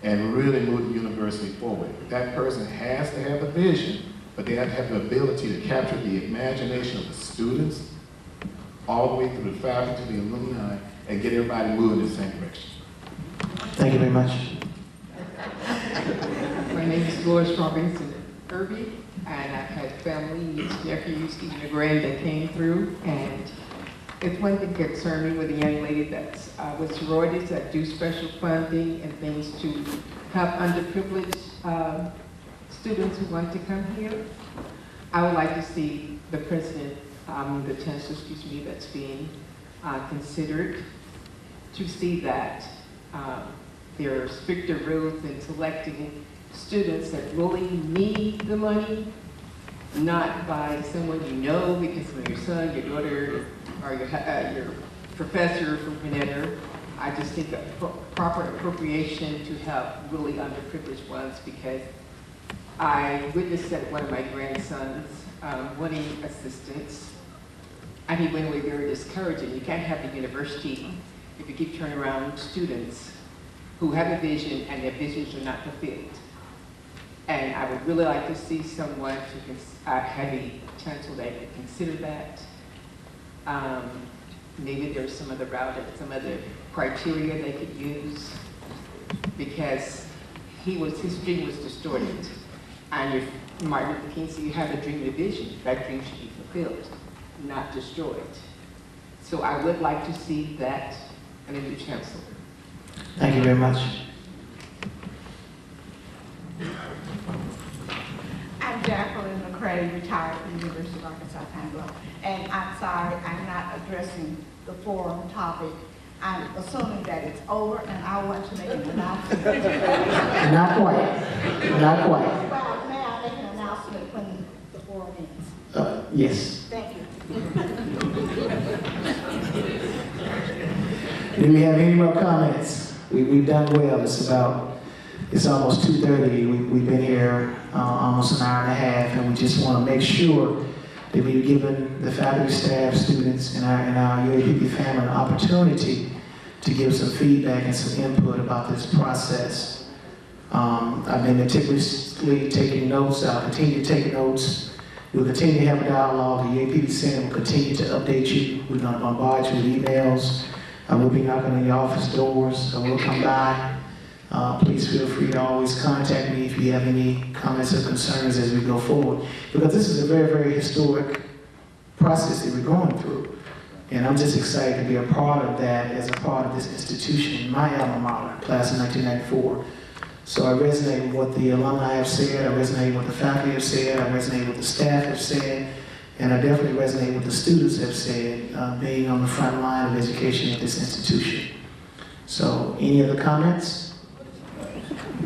and really move the university forward. That person has to have a vision, but they have to have the ability to capture the imagination of the students all the way through the faculty, the alumni, and get everybody moving in the same direction. Thank you very much. My name is Doris Robinson Irby, and I've had family, nieces, nephews, even a grand that came through, and it's one thing that concerned me with a young lady that's with sororities that do special funding and things to help underprivileged students who want to come here. I would like to see the president, the chancellor, excuse me, that's being considered, to see that there are stricter rules in selecting students that really need the money, not by someone you know because of your son, your daughter, or your professor from whatever. I just think a proper appropriation to help really underprivileged ones, because I witnessed that one of my grandsons wanting assistance, and he went away very discouraged. You can't have the university if you keep turning around students who have a vision and their visions are not fulfilled. And I would really like to see someone to have a chancellor that could consider that. Maybe there's some other route, some other criteria they could use, because his dream was distorted. And if Martin Luther King said you have a dream and a vision, that dream should be fulfilled, not destroyed. So I would like to see that in a new chancellor. Thank you very much. I'm Jacqueline McCray, retired from the University of Arkansas Pine. And I'm sorry, I'm not addressing the forum topic. I'm assuming that it's over, and I want to make an announcement. Not quite. Not quite. Well, may I make an announcement when the forum ends? Yes. Thank you. Do we have any more comments? We've done well. It's almost 2:30. We've been here almost an hour and a half, and we just want to make sure that we've given the faculty, staff, students, and our UAPB family an opportunity to give some feedback and some input about this process. I've been meticulously taking notes. I'll continue to take notes. We'll continue to have a dialogue. The UAPB Senate will continue to update you. We're going to bombard you with emails. We'll be knocking on your office doors. We'll come by. Please feel free to always contact me if you have any comments or concerns as we go forward. Because this is a very, very historic process that we're going through. And I'm just excited to be a part of that as a part of this institution, my alma mater, class of 1994. So I resonate with what the alumni have said, I resonate with what the faculty have said, I resonate with what the staff have said, and I definitely resonate with what the students have said, being on the front line of education at this institution. So, any other comments?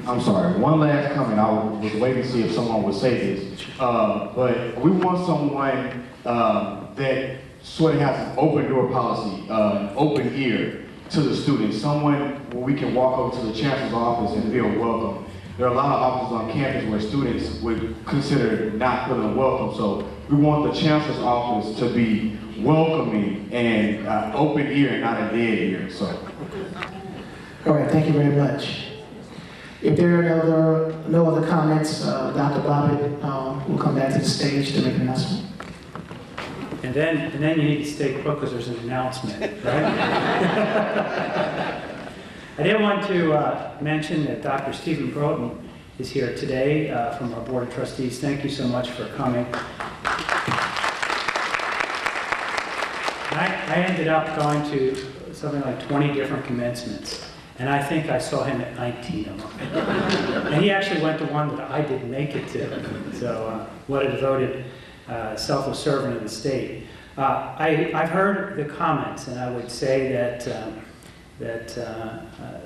I'm sorry, one last comment. I was waiting to see if someone would say this. But we want someone that sort of has an open door policy, open ear to the students. Someone where we can walk over to the chancellor's office and feel welcome. There are a lot of offices on campus where students would consider not feeling welcome. So we want the chancellor's office to be welcoming and open ear and not a dead ear. So. All right, thank you very much. If there are no other comments, Dr. Bobbitt will come back to the stage to make an announcement. And then you need to stay put because there's an announcement, right? I did want to mention that Dr. Stephen Broughton is here today from our Board of Trustees. Thank you so much for coming. I ended up going to something like 20 different commencements. And I think I saw him at 19 of them. And he actually went to one that I didn't make it to. So what a devoted, selfless servant of the state. I've heard the comments, and I would say that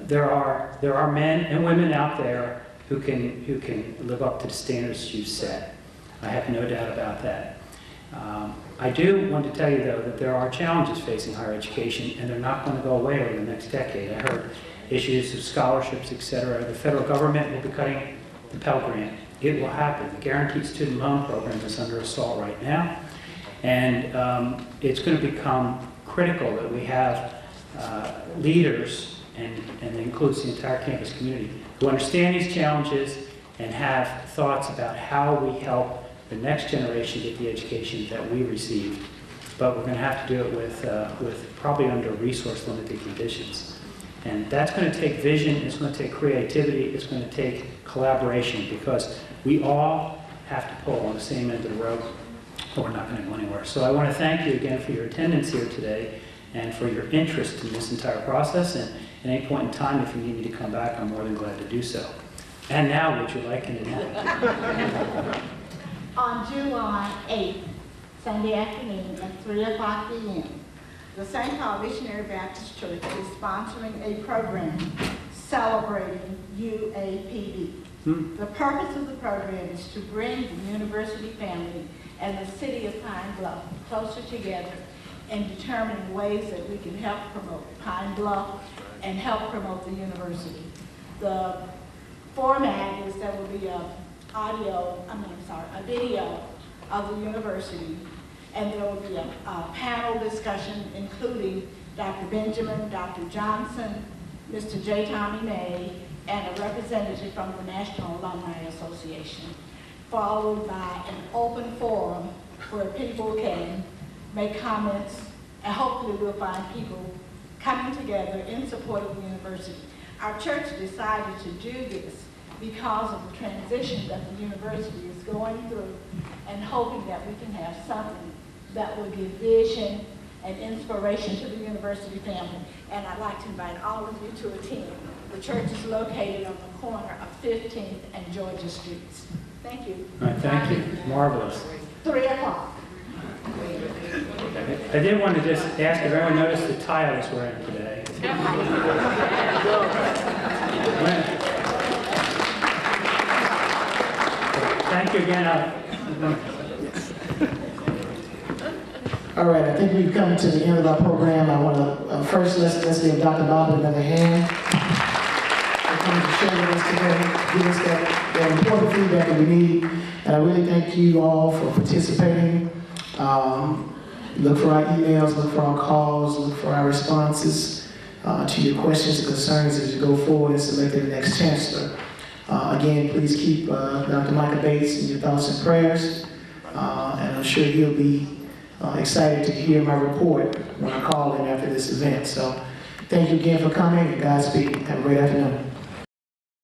there are men and women out there who can live up to the standards you set. I have no doubt about that. I do want to tell you, though, that there are challenges facing higher education, and they're not going to go away over the next decade. I heard issues of scholarships, etc. The federal government will be cutting the Pell Grant. It will happen. The Guaranteed Student Loan Program is under assault right now, and it's going to become critical that we have leaders, and it includes the entire campus community, who understand these challenges and have thoughts about how we help the next generation get the education that we received. But we're going to have to do it with probably under resource-limited conditions. And that's going to take vision, it's going to take creativity, it's going to take collaboration, because we all have to pull on the same end of the rope, or we're not going to go anywhere. So I want to thank you again for your attendance here today and for your interest in this entire process. And at any point in time, if you need me to come back, I'm more than glad to do so. And now, would you like an announcement? On July 8th, Sunday afternoon at 3:00 p.m., the St. Paul Missionary Baptist Church is sponsoring a program celebrating UAPB. The purpose of the program is to bring the university family and the city of Pine Bluff closer together and determine ways that we can help promote Pine Bluff and help promote the university. The format is there will be a video of the university, and there will be a panel discussion including Dr. Benjamin, Dr. Johnson, Mr. J. Tommy May, and a representative from the National Alumni Association, followed by an open forum where people can make comments, and hopefully we'll find people coming together in support of the university. Our church decided to do this because of the transition that the university is going through, and hoping that we can have something that will give vision and inspiration to the university family. And I'd like to invite all of you to attend. The church is located on the corner of 15th and Georgia Streets. Thank you. All right, thank you. Marvelous. 3:00. I did want to just ask if everyone noticed the tie I was wearing today. Thank you again. All right, I think we've come to the end of our program. I want to first let's give Dr. Bobbitt another hand. For coming to share with us today, give us that important feedback that we need. And I really thank you all for participating. Look for our emails, look for our calls, look for our responses to your questions and concerns as you go forward in selecting the next chancellor. Again, please keep Dr. Micah Bates in your thoughts and prayers. And I'm sure he'll be excited to hear my report when I call him after this event. So thank you again for coming, and Godspeed. Have a great afternoon.